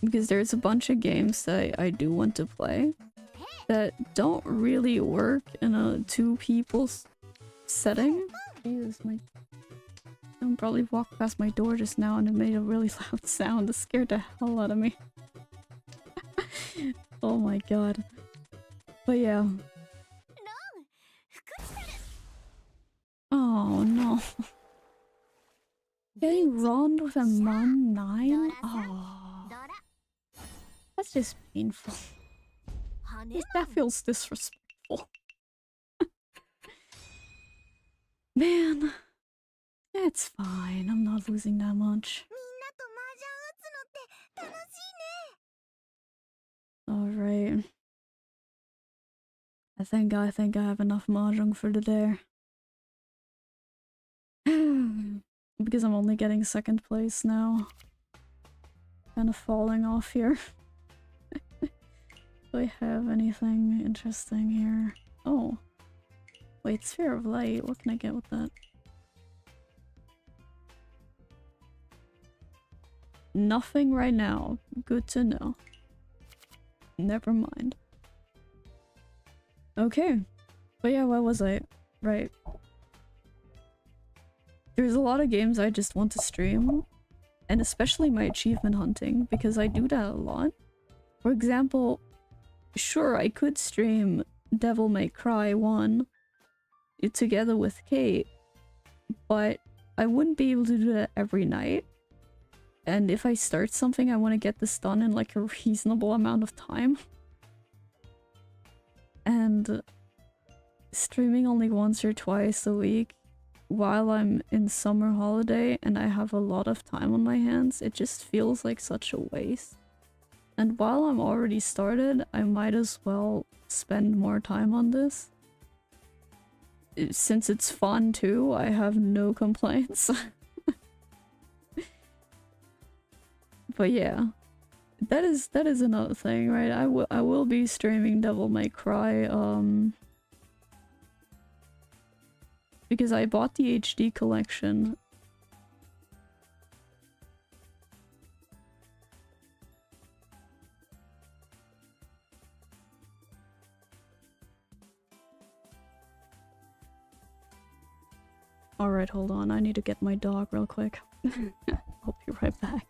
Because there's a bunch of games that I do want to play that don't really work in a two-people setting. Jesus, someone probably walked past my door just now and it made a really loud sound that scared the hell out of me. Oh my god. But yeah. Oh no. Getting wronged with a Mon 9? Oh. That's just painful. That feels disrespectful. Man. It's fine. I'm not losing that much. Alright. I think I have enough mahjong for today. Because I'm only getting second place now. Kind of falling off here. Do I have anything interesting here? Oh. Wait, Sphere of Light. What can I get with that? Nothing right now. Good to know. Never mind. Okay. But yeah, where was I? Right. There's a lot of games I just want to stream. And especially my achievement hunting, because I do that a lot. For example, sure, I could stream Devil May Cry 1 together with Kate, but I wouldn't be able to do that every night. And if I start something, I want to get this done in like a reasonable amount of time. And streaming only once or twice a week while I'm in summer holiday and I have a lot of time on my hands, it just feels like such a waste. And while I'm already started, I might as well spend more time on this. Since it's fun too, I have no complaints. But yeah, that is another thing, right? I will be streaming Devil May Cry, because I bought the HD collection. Alright, hold on. I need to get my dog real quick. I'll be right back.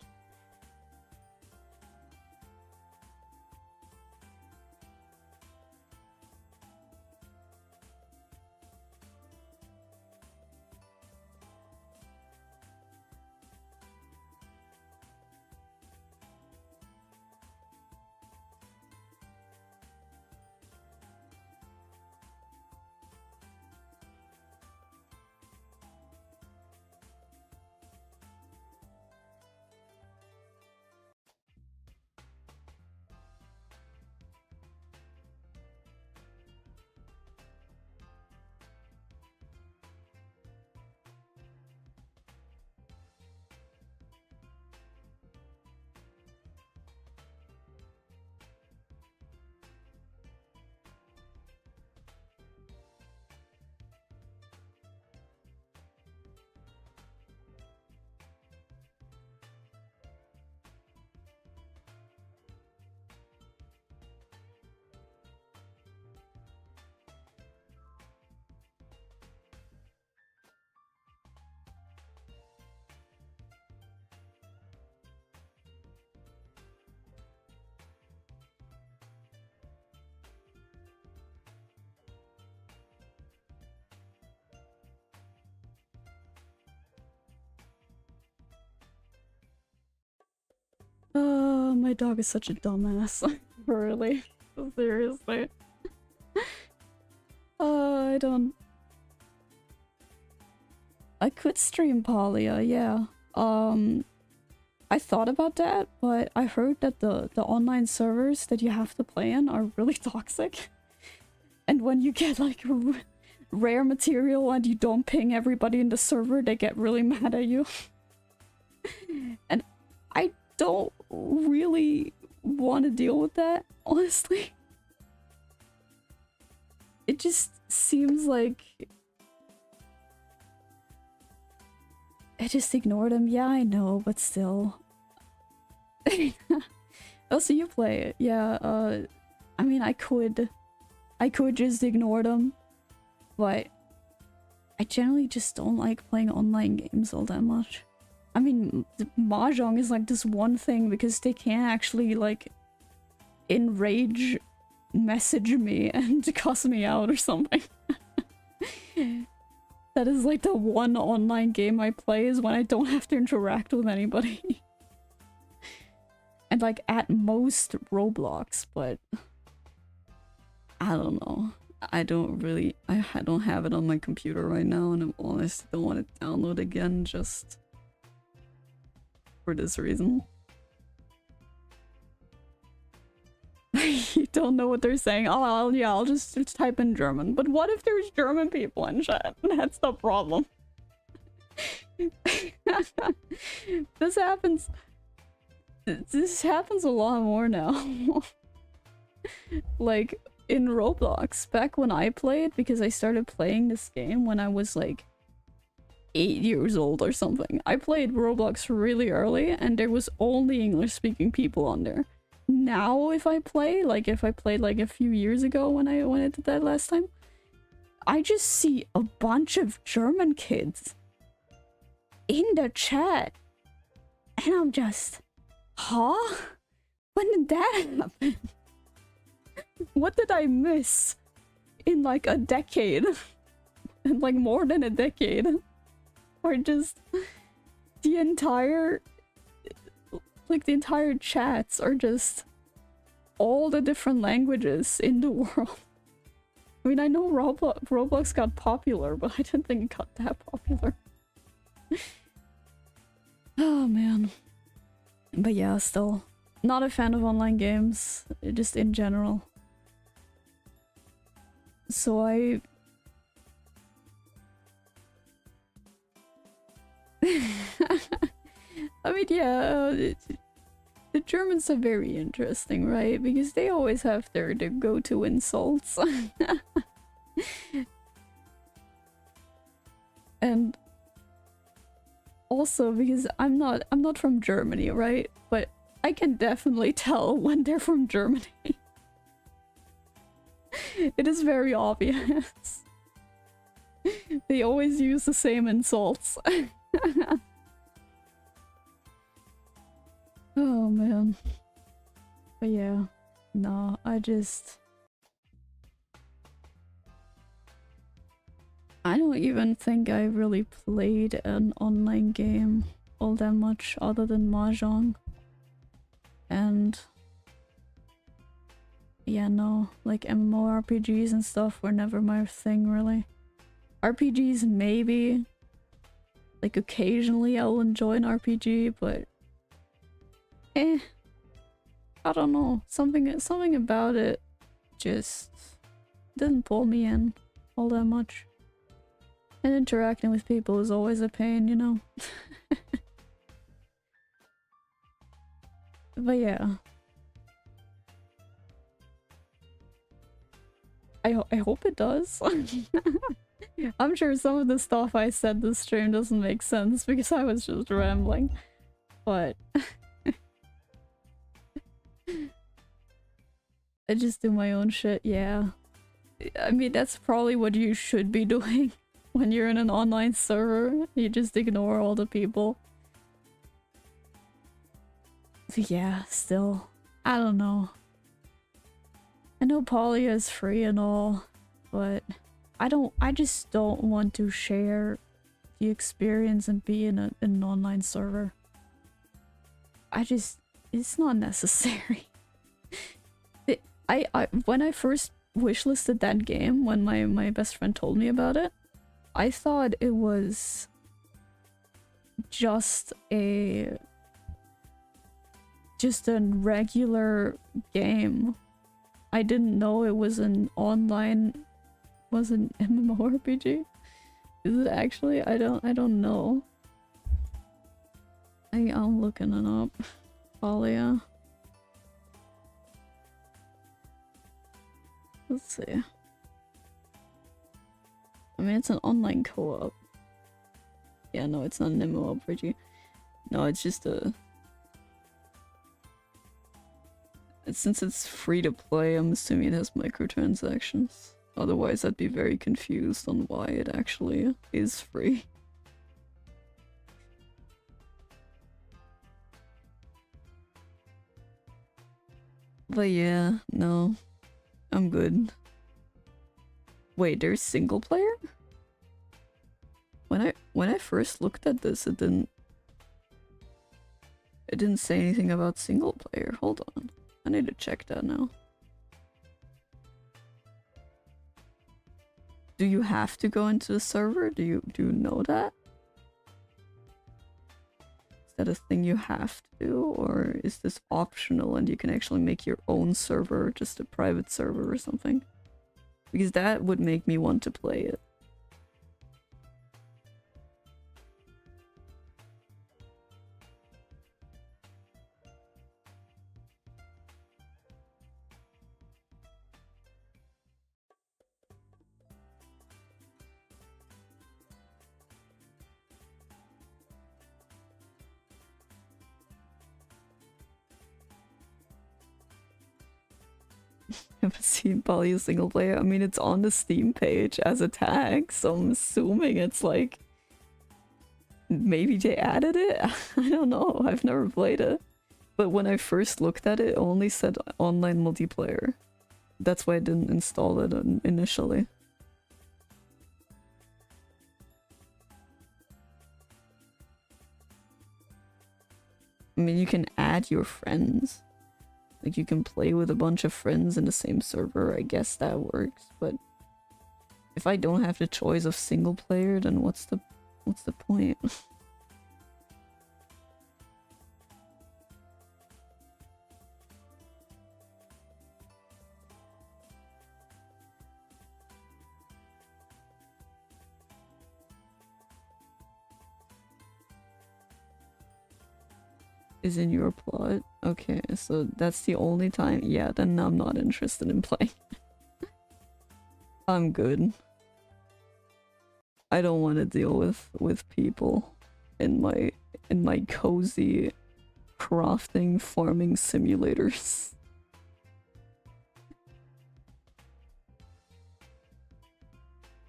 My dog is such a dumbass. Really? Seriously. I don't... I could stream Palia, yeah. I thought about that, but I heard that the online servers that you have to play in are really toxic. And when you get like rare material and you don't ping everybody in the server, they get really mad at you. And I don't really want to deal with that, honestly. It just seems like... I just ignored him. Yeah, I know, but still. Oh, so you play it. Yeah, I mean, I could just ignore them, but I generally just don't like playing online games all that much. I mean, the Mahjong is like this one thing because they can't actually like enrage message me and cuss me out or something. That is like the one online game I play is when I don't have to interact with anybody. And like at most Roblox, but I don't know. I don't have it on my computer right now, and I honestly don't want to download again just for this reason. You don't know what they're saying. Oh, I'll just type in German. But what if there's German people in chat? That's the problem. This happens a lot more now. Like in Roblox, back when I played, because I started playing this game when I was like 8 years old or something. I played Roblox really early and there was only English speaking people on there. Now if I played like a few years ago when I did that last time, I just see a bunch of German kids in the chat and I'm just, huh? When did that happen? What did I miss in like a decade? In like more than a decade? Or just the entire chats are just all the different languages in the world. I mean, I know Roblox got popular, but I didn't think it got that popular. Oh man. But yeah, still not a fan of online games, just in general. So I mean, yeah, the Germans are very interesting, right? Because they always have their go-to insults. And also because I'm not from Germany, right? But I can definitely tell when they're from Germany. It is very obvious. They always use the same insults. Oh man. But yeah, no, I don't even think I really played an online game all that much other than Mahjong. And yeah, no, like MMORPGs and stuff were never my thing really. RPGs maybe. Like occasionally I'll enjoy an RPG, but I don't know. Something about it just didn't pull me in all that much. And interacting with people is always a pain, you know? But yeah. I hope it does. I'm sure some of the stuff I said this stream doesn't make sense because I was just rambling. But I just do my own shit, yeah. I mean, that's probably what you should be doing when you're in an online server. You just ignore all the people. But yeah, still, I don't know. I know Poly is free and all, but I just don't want to share the experience and be in an online server. It's not necessary. When I first wishlisted that game, when my best friend told me about it, I thought it was just a regular game. I didn't know it was an online, was an MMORPG. Is it actually? I don't know. I'm looking it up. Polia. Let's see. I mean, it's an online co-op. Yeah, no, it's not an MMORPG. No, it's just a... Since it's free to play, I'm assuming it has microtransactions. Otherwise, I'd be very confused on why it actually is free. But yeah, no. I'm good. Wait, there's single player? When I first looked at this, it didn't say anything about single player. Hold on. I need to check that now. Do you have to go into the server? Do you know that? Is that a thing you have to do, or is this optional and you can actually make your own server, just a private server or something? Because that would make me want to play it. I've seen Poly single player. I mean, it's on the Steam page as a tag, so I'm assuming it's like... Maybe they added it? I don't know. I've never played it. But when I first looked at it, it only said online multiplayer. That's why I didn't install it initially. I mean, you can add your friends. Like, you can play with a bunch of friends in the same server, I guess that works, but if I don't have the choice of single player, then what's the point? is in your plot. Okay, so that's the only time. Yeah, then I'm not interested in playing. I'm good. I don't want to deal with people in my cozy crafting farming simulators.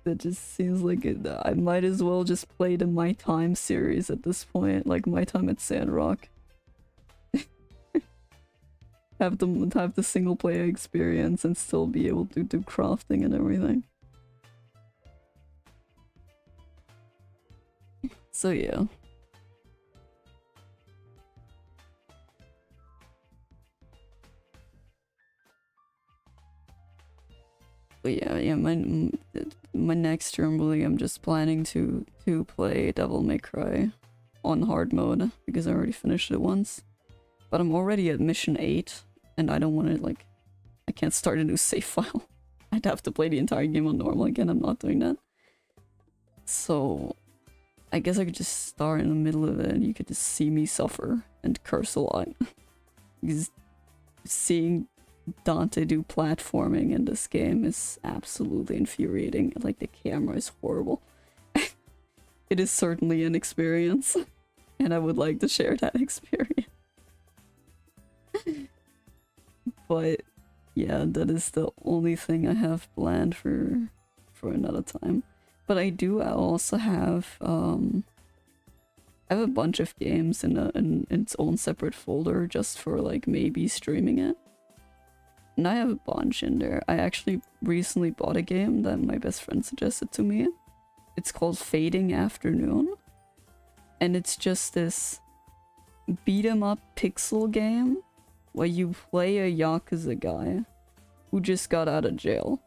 That just seems like it. I might as well just play the My Time series at this point, like My Time at Sandrock. have the single player experience and still be able to do crafting and everything. So yeah. But yeah, my next term, really, I'm just planning to play Devil May Cry on hard mode because I already finished it once. But I'm already at mission 8, and I don't want to, like, I can't start a new save file. I'd have to play the entire game on normal again. I'm not doing that. So I guess I could just start in the middle of it and you could just see me suffer and curse a lot. Because seeing Dante do platforming in this game is absolutely infuriating. Like, the camera is horrible. It is certainly an experience, and I would like to share that experience. But yeah, that is the only thing I have planned for another time. But I also have I have a bunch of games in its own separate folder just for, like, maybe streaming it. And I have a bunch in there. I actually recently bought a game that my best friend suggested to me. It's called Fading Afternoon. And it's just this beat 'em up pixel game where you play a Yakuza guy who just got out of jail.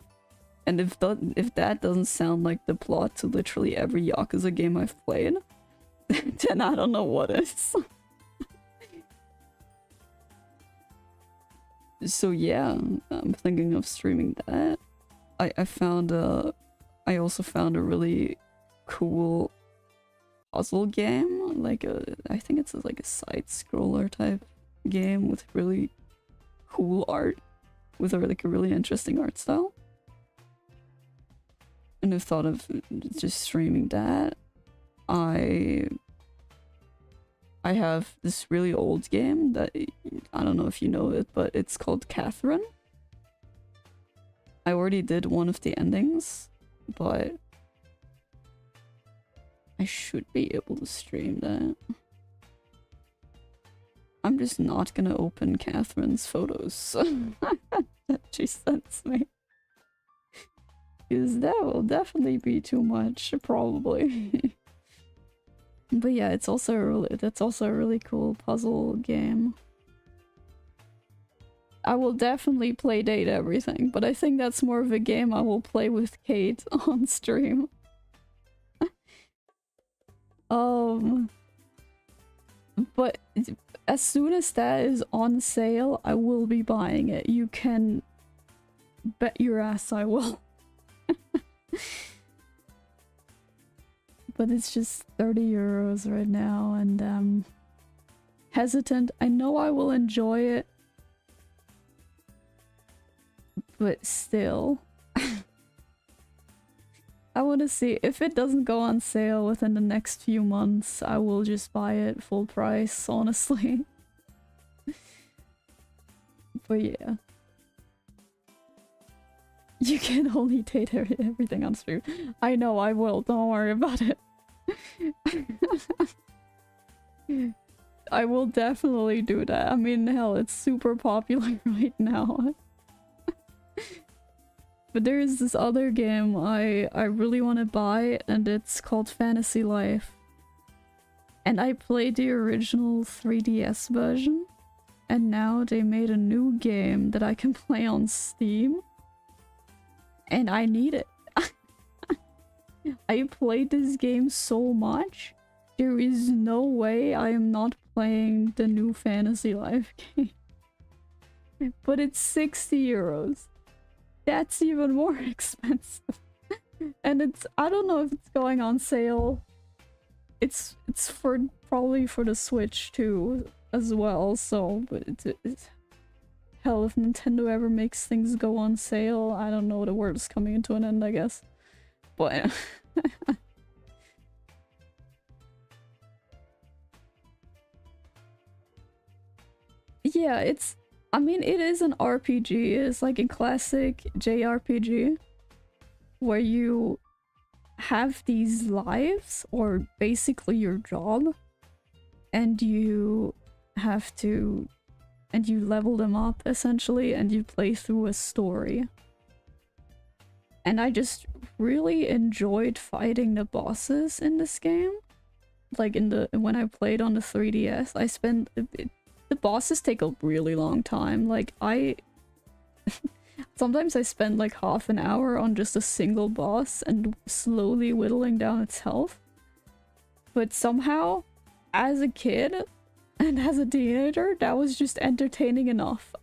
And if that doesn't sound like the plot to literally every Yakuza game I've played, then I don't know what is. So yeah, I'm thinking of streaming that. I also found a really cool puzzle game, I think it's like a side scroller type game with really cool art, with a really interesting art style. And I've thought of just streaming that. I have this really old game that I don't know if you know it, but it's called Catherine. I already did one of the endings, but I should be able to stream that. I'm just not gonna open Catherine's photos that she sends me. Because that will definitely be too much, probably. But yeah, that's also a really cool puzzle game. I will definitely playdate everything, but I think that's more of a game I will play with Kate on stream. But as soon as that is on sale, I will be buying it. You can bet your ass I will. But it's just 30 euros right now, and I'm hesitant. I know I will enjoy it, but still. I want to see if it doesn't go on sale within the next few months. I will just buy it full price, honestly. But yeah. You can only date everything on stream. I know, I will. Don't worry about it. I will definitely do that. I mean, hell, it's super popular right now. But there is this other game I really want to buy, and it's called Fantasy Life. And I played the original 3DS version, and now they made a new game that I can play on Steam. And I need it. I played this game so much. There is no way I am not playing the new Fantasy Life game. But it's 60 euros. That's even more expensive. And I don't know if it's going on sale. It's probably for the Switch too. as well, so but hell, if Nintendo ever makes things go on sale, I don't know, the world's coming to an end, I guess. But yeah, I mean, it is an RPG. It's like a classic JRPG where you have these lives, or basically your job, and you have to, and you level them up essentially, and you play through a story. And I just really enjoyed fighting the bosses in this game. Like when I played on the 3DS, I spent the bosses take a really long time. Like sometimes I spend like half an hour on just a single boss and slowly whittling down its health. But somehow, as a kid and as a teenager, that was just entertaining enough.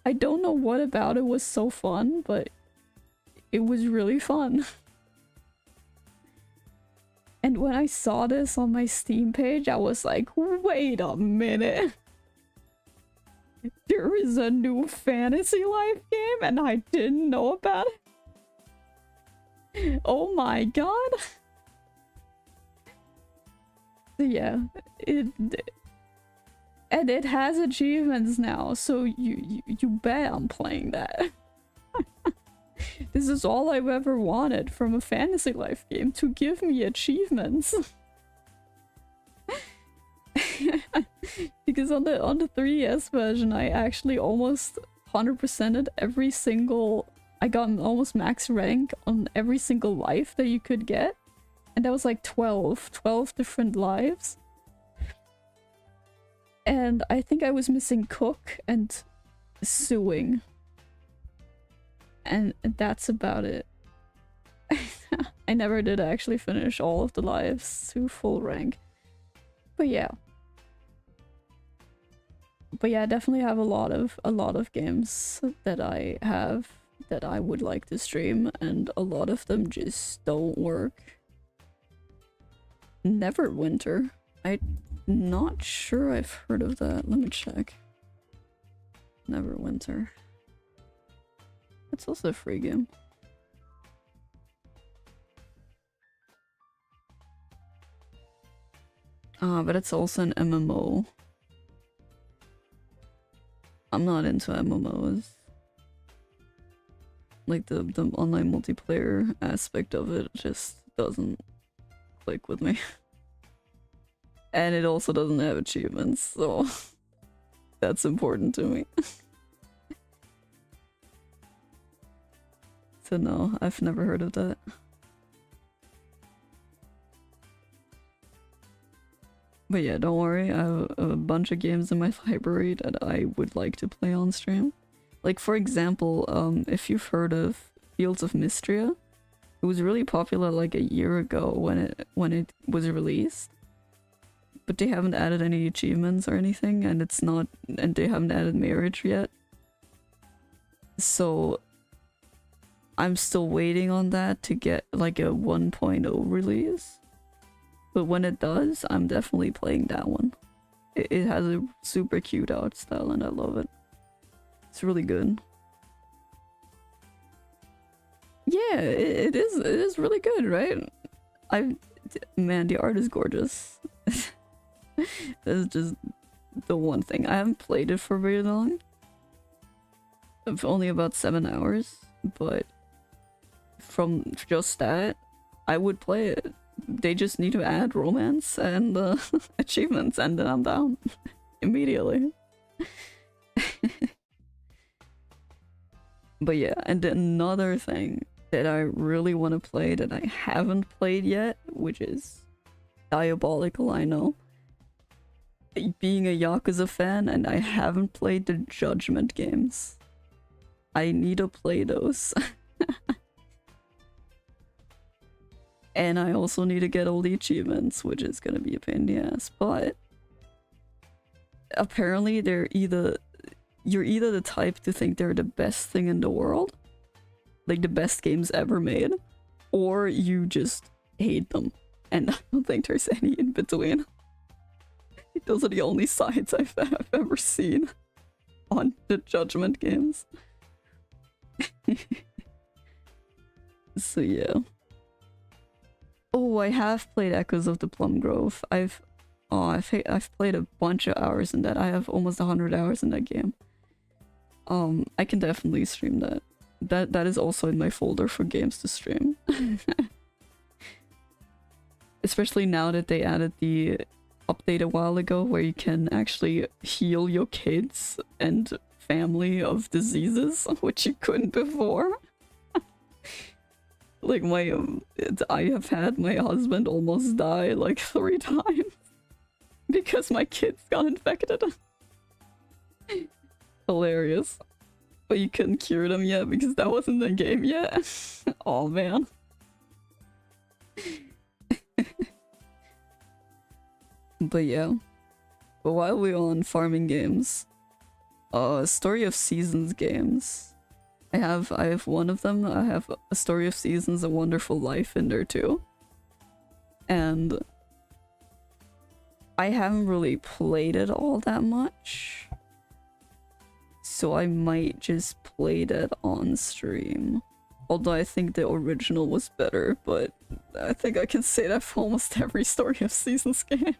I don't know what about it was so fun, but it was really fun. And when I saw this on my Steam page, I was like, wait a minute. There is a new Fantasy Life game and I didn't know about it? Oh my god. Yeah, and it has achievements now, so you bet I'm playing that. This is all I've ever wanted from a Fantasy Life game, to give me achievements. Because on the 3DS version, I actually almost 100%ed every single... I got an almost max rank on every single life that you could get. And that was like 12 different lives. And I think I was missing Cook and Suing. And that's about it. I never did actually finish all of the lives to full rank. But yeah. But yeah, I definitely have a lot of games that I have that I would like to stream, and a lot of them just don't work. Neverwinter. I'm not sure I've heard of that. Let me check. Neverwinter. It's also a free game. But it's also an MMO. I'm not into MMOs. Like the online multiplayer aspect of it just doesn't click with me. And it also doesn't have achievements, so that's important to me. So no, I've never heard of that. But yeah, don't worry, I have a bunch of games in my library that I would like to play on stream. Like, for example, if you've heard of Fields of Mystria, it was really popular like a year ago when it was released. But they haven't added any achievements or anything, and they haven't added marriage yet. So I'm still waiting on that to get like a 1.0 release. But when it does, I'm definitely playing that one. It has a super cute art style and I love it. It's really good. Yeah, it is really good, right? Man, the art is gorgeous. That's just the one thing. I haven't played it for very long. Only about 7 hours, but from just that, I would play it. They just need to add romance and achievements, and then I'm down immediately. But yeah, and another thing that I really want to play that I haven't played yet, which is diabolical, I know. Being a Yakuza fan, and I haven't played the Judgment games. I need to play those. And I also need to get all the achievements, which is gonna be a pain in the ass, but apparently you're either the type to think they're the best thing in the world, like the best games ever made, or you just hate them. And I don't think there's any in between. Those are the only sides I've ever seen on the Judgment games. So yeah. Oh, I have played Echoes of the Plum Grove. I've played a bunch of hours in that. I have almost 100 hours in that game. I can definitely stream that. That is also in my folder for games to stream. Especially now that they added the update a while ago where you can actually heal your kids and family of diseases, which you couldn't before. Like I have had my husband almost die like 3 times because my kids got infected. Hilarious. But you couldn't cure them yet because that wasn't the game yet. Oh man. But yeah. But while we're on farming games, Story of Seasons games. I have one of them. I have A Story of Seasons, A Wonderful Life in there too. And I haven't really played it all that much. So I might just play that on stream. Although I think the original was better, but I think I can say that for almost every Story of Seasons game.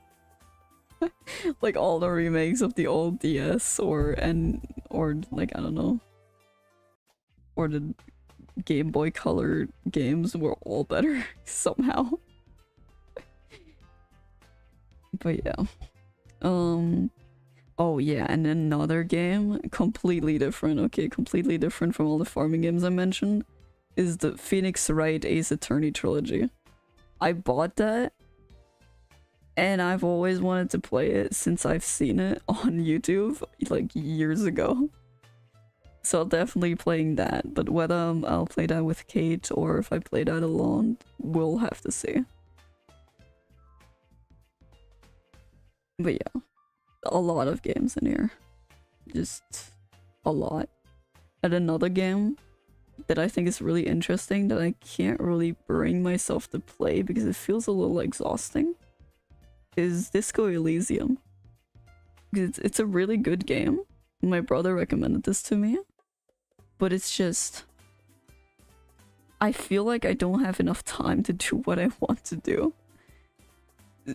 Like all the remakes of the old DS or like I don't know. Or the Game Boy Color games were all better somehow. But yeah. Oh yeah, and another game, completely different, okay, completely different from all the farming games I mentioned, is the Phoenix Wright Ace Attorney trilogy. I bought that, and I've always wanted to play it since I've seen it on YouTube, like years ago. So I'm definitely playing that, but whether I'll play that with Kate or if I play that alone, we'll have to see. But yeah, a lot of games in here. Just a lot. And another game that I think is really interesting that I can't really bring myself to play because it feels a little exhausting is Disco Elysium. It's a really good game. My brother recommended this to me. But it's just... I feel like I don't have enough time to do what I want to do.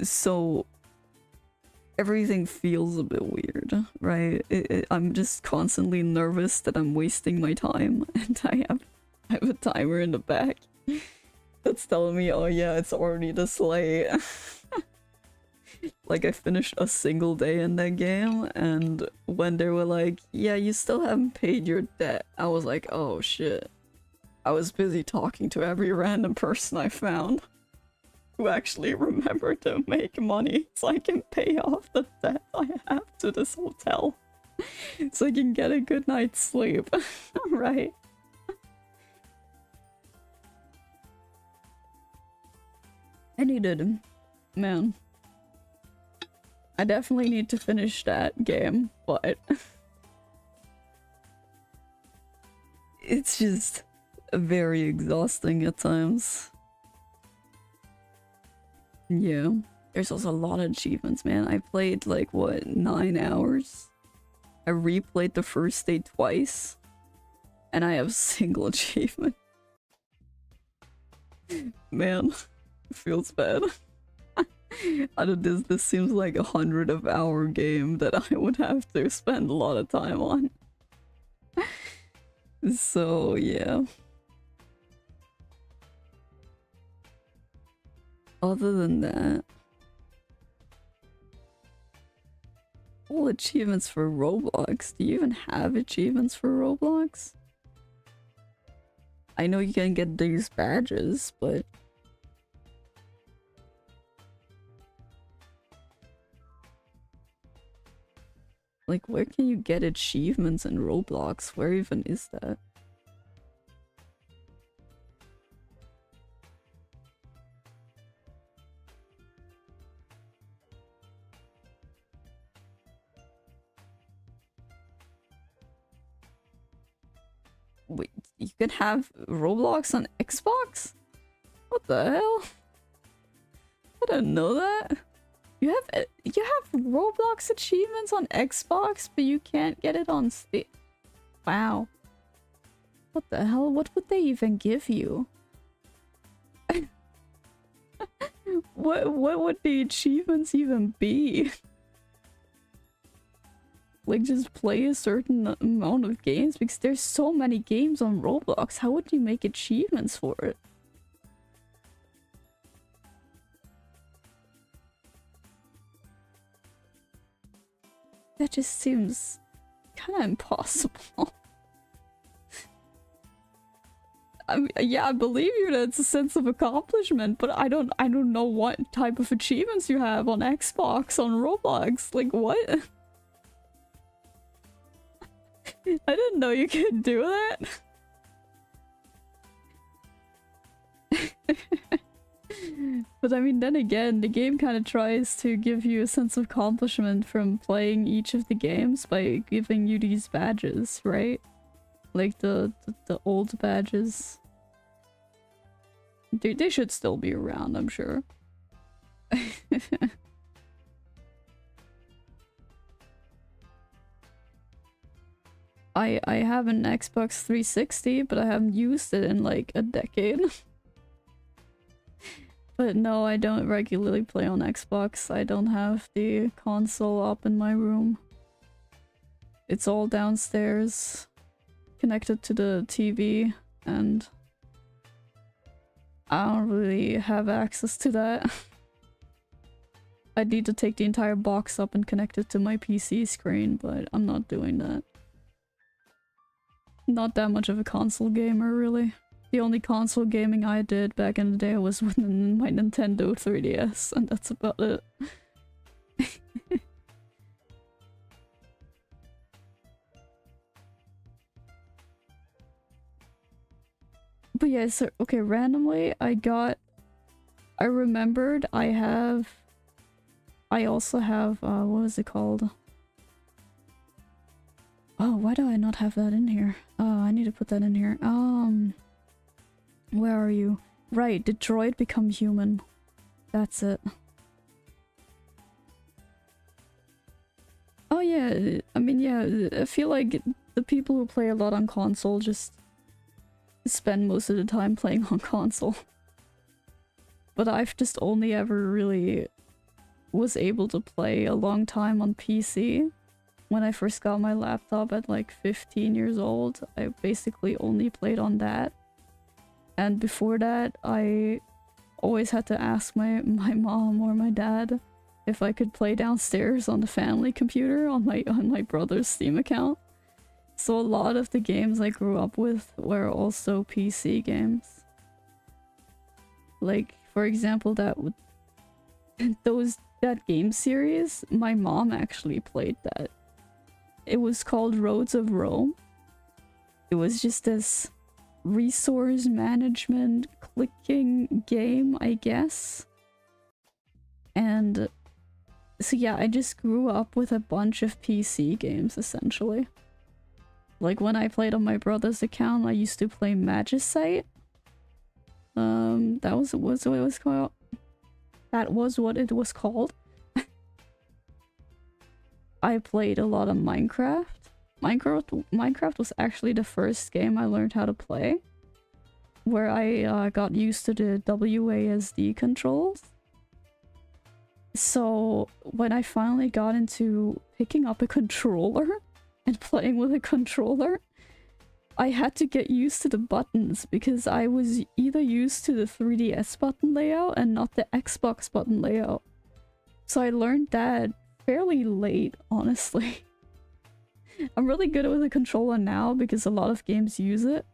So... everything feels a bit weird, right? I'm just constantly nervous that I'm wasting my time. And I have a timer in the back that's telling me, oh yeah, it's already this late. Like I finished a single day in that game, and when they were like, yeah, you still haven't paid your debt, I was like, oh shit. I was busy talking to every random person I found who actually remembered to make money so I can pay off the debt I have to this hotel. So I can get a good night's sleep. Right? I needed... man. I definitely need to finish that game, but... it's just very exhausting at times. Yeah. There's also a lot of achievements, man. I played like, what, 9 hours? I replayed the first day twice. And I have a single achievement. Man, it feels bad. Out of this seems like 100-hour game that I would have to spend a lot of time on. So, yeah. Other than that... all achievements for Roblox. Do you even have achievements for Roblox? I know you can get these badges, but... like, where can you get achievements in Roblox? Where even is that? Wait, you can have Roblox on Xbox? What the hell? I didn't know that. You have Roblox achievements on Xbox, but you can't get it on Steam. Wow. What the hell? What would they even give you? What would the achievements even be? Like, just play a certain amount of games? Because there's so many games on Roblox. How would you make achievements for it? That just seems kind of impossible. I mean, yeah, I believe you that it's a sense of accomplishment, but I don't know what type of achievements you have on Xbox, on Roblox. Like, what? I didn't know you could do that. But I mean, then again, the game kind of tries to give you a sense of accomplishment from playing each of the games by giving you these badges, right? Like the old badges. They should still be around, I'm sure. I have an Xbox 360, but I haven't used it in like a decade. But no, I don't regularly play on Xbox. I don't have the console up in my room. It's all downstairs, connected to the TV, and I don't really have access to that. I'd need to take the entire box up and connect it to my PC screen, but I'm not doing that. Not that much of a console gamer, really. The only console gaming I did back in the day was with my Nintendo 3DS, and that's about it. But yeah, so, okay, randomly, I remembered I also have, what was it called? Oh, why do I not have that in here? Oh, I need to put that in here. Where are you? Right, Detroit Become Human. That's it. Oh yeah, I mean, yeah, I feel like the people who play a lot on console just spend most of the time playing on console. But I've just only ever really was able to play a long time on PC. When I first got my laptop at like 15 years old, I basically only played on that. And before that, I always had to ask my mom or my dad if I could play downstairs on the family computer on my brother's Steam account. So a lot of the games I grew up with were also PC games. Like, for example, that game series, my mom actually played that. It was called Roads of Rome. It was just this resource management clicking game, I guess. And so yeah, I just grew up with a bunch of PC games, essentially. Like when I played on my brother's account, I used to play Magicite. That was what it was called. That was what it was called. I played a lot of Minecraft. Minecraft was actually the first game I learned how to play, where I got used to the WASD controls. So when I finally got into picking up a controller and playing with a controller, I had to get used to the buttons because I was either used to the 3DS button layout and not the Xbox button layout. So I learned that fairly late, honestly. I'm really good with a controller now because a lot of games use it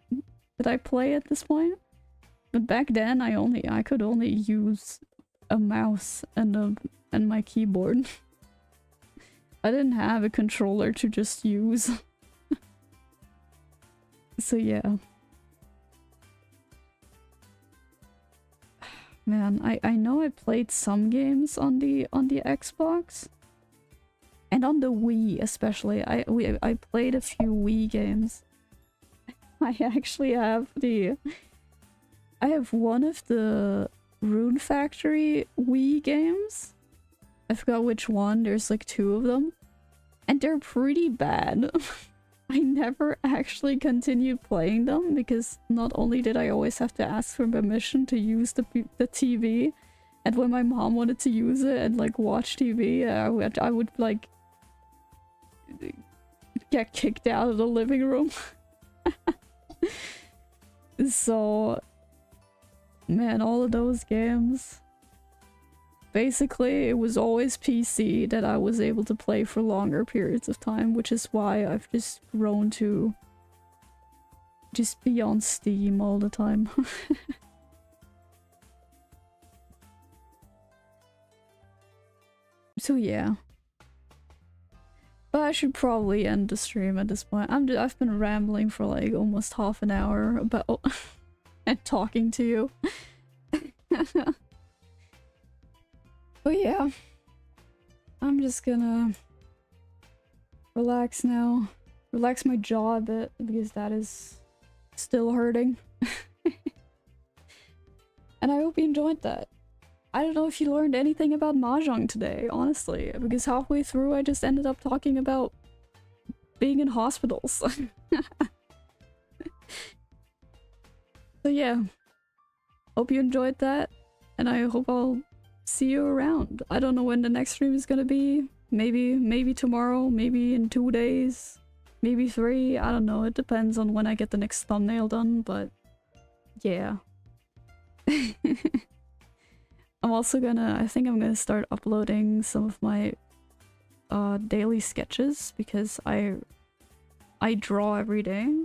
that I play at this point. But back then I could only use a mouse and my keyboard. I didn't have a controller to just use. So yeah. Man, I know I played some games on the Xbox. And on the Wii especially. I played a few Wii games. I actually have I have one of the Rune Factory Wii games. I forgot which one. There's like 2 of them. And they're pretty bad. I never actually continued playing them because not only did I always have to ask for permission to use the TV, and when my mom wanted to use it and like watch TV, I would like get kicked out of the living room. So, man, all of those games. Basically, it was always PC that I was able to play for longer periods of time, which is why I've just grown to just be on Steam all the time. So yeah. But I should probably end the stream at this point. I've been rambling for like almost half an hour about and talking to you. But yeah, I'm just gonna relax now. Relax my jaw a bit because that is still hurting. And I hope you enjoyed that. I don't know if you learned anything about Mahjong today, honestly, because halfway through I just ended up talking about being in hospitals. So yeah, hope you enjoyed that, and I hope I'll see you around. I don't know when the next stream is gonna be. Maybe tomorrow, maybe in 2 days, maybe 3, I don't know, it depends on when I get the next thumbnail done, but yeah. I think I'm gonna start uploading some of my daily sketches because I draw every day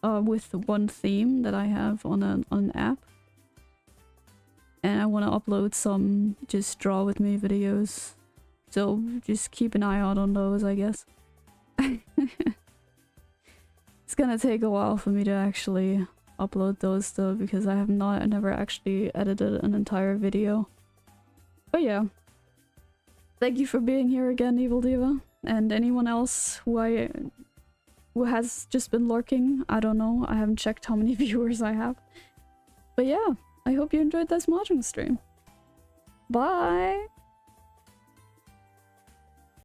with one theme that I have on an app. And I want to upload some just draw with me videos. So just keep an eye out on those, I guess. It's gonna take a while for me to actually upload those though, because I never actually edited an entire video. But yeah. Thank you for being here again, Evil Diva. And anyone else who has just been lurking. I don't know. I haven't checked how many viewers I have. But yeah. I hope you enjoyed this Mahjong stream. Bye!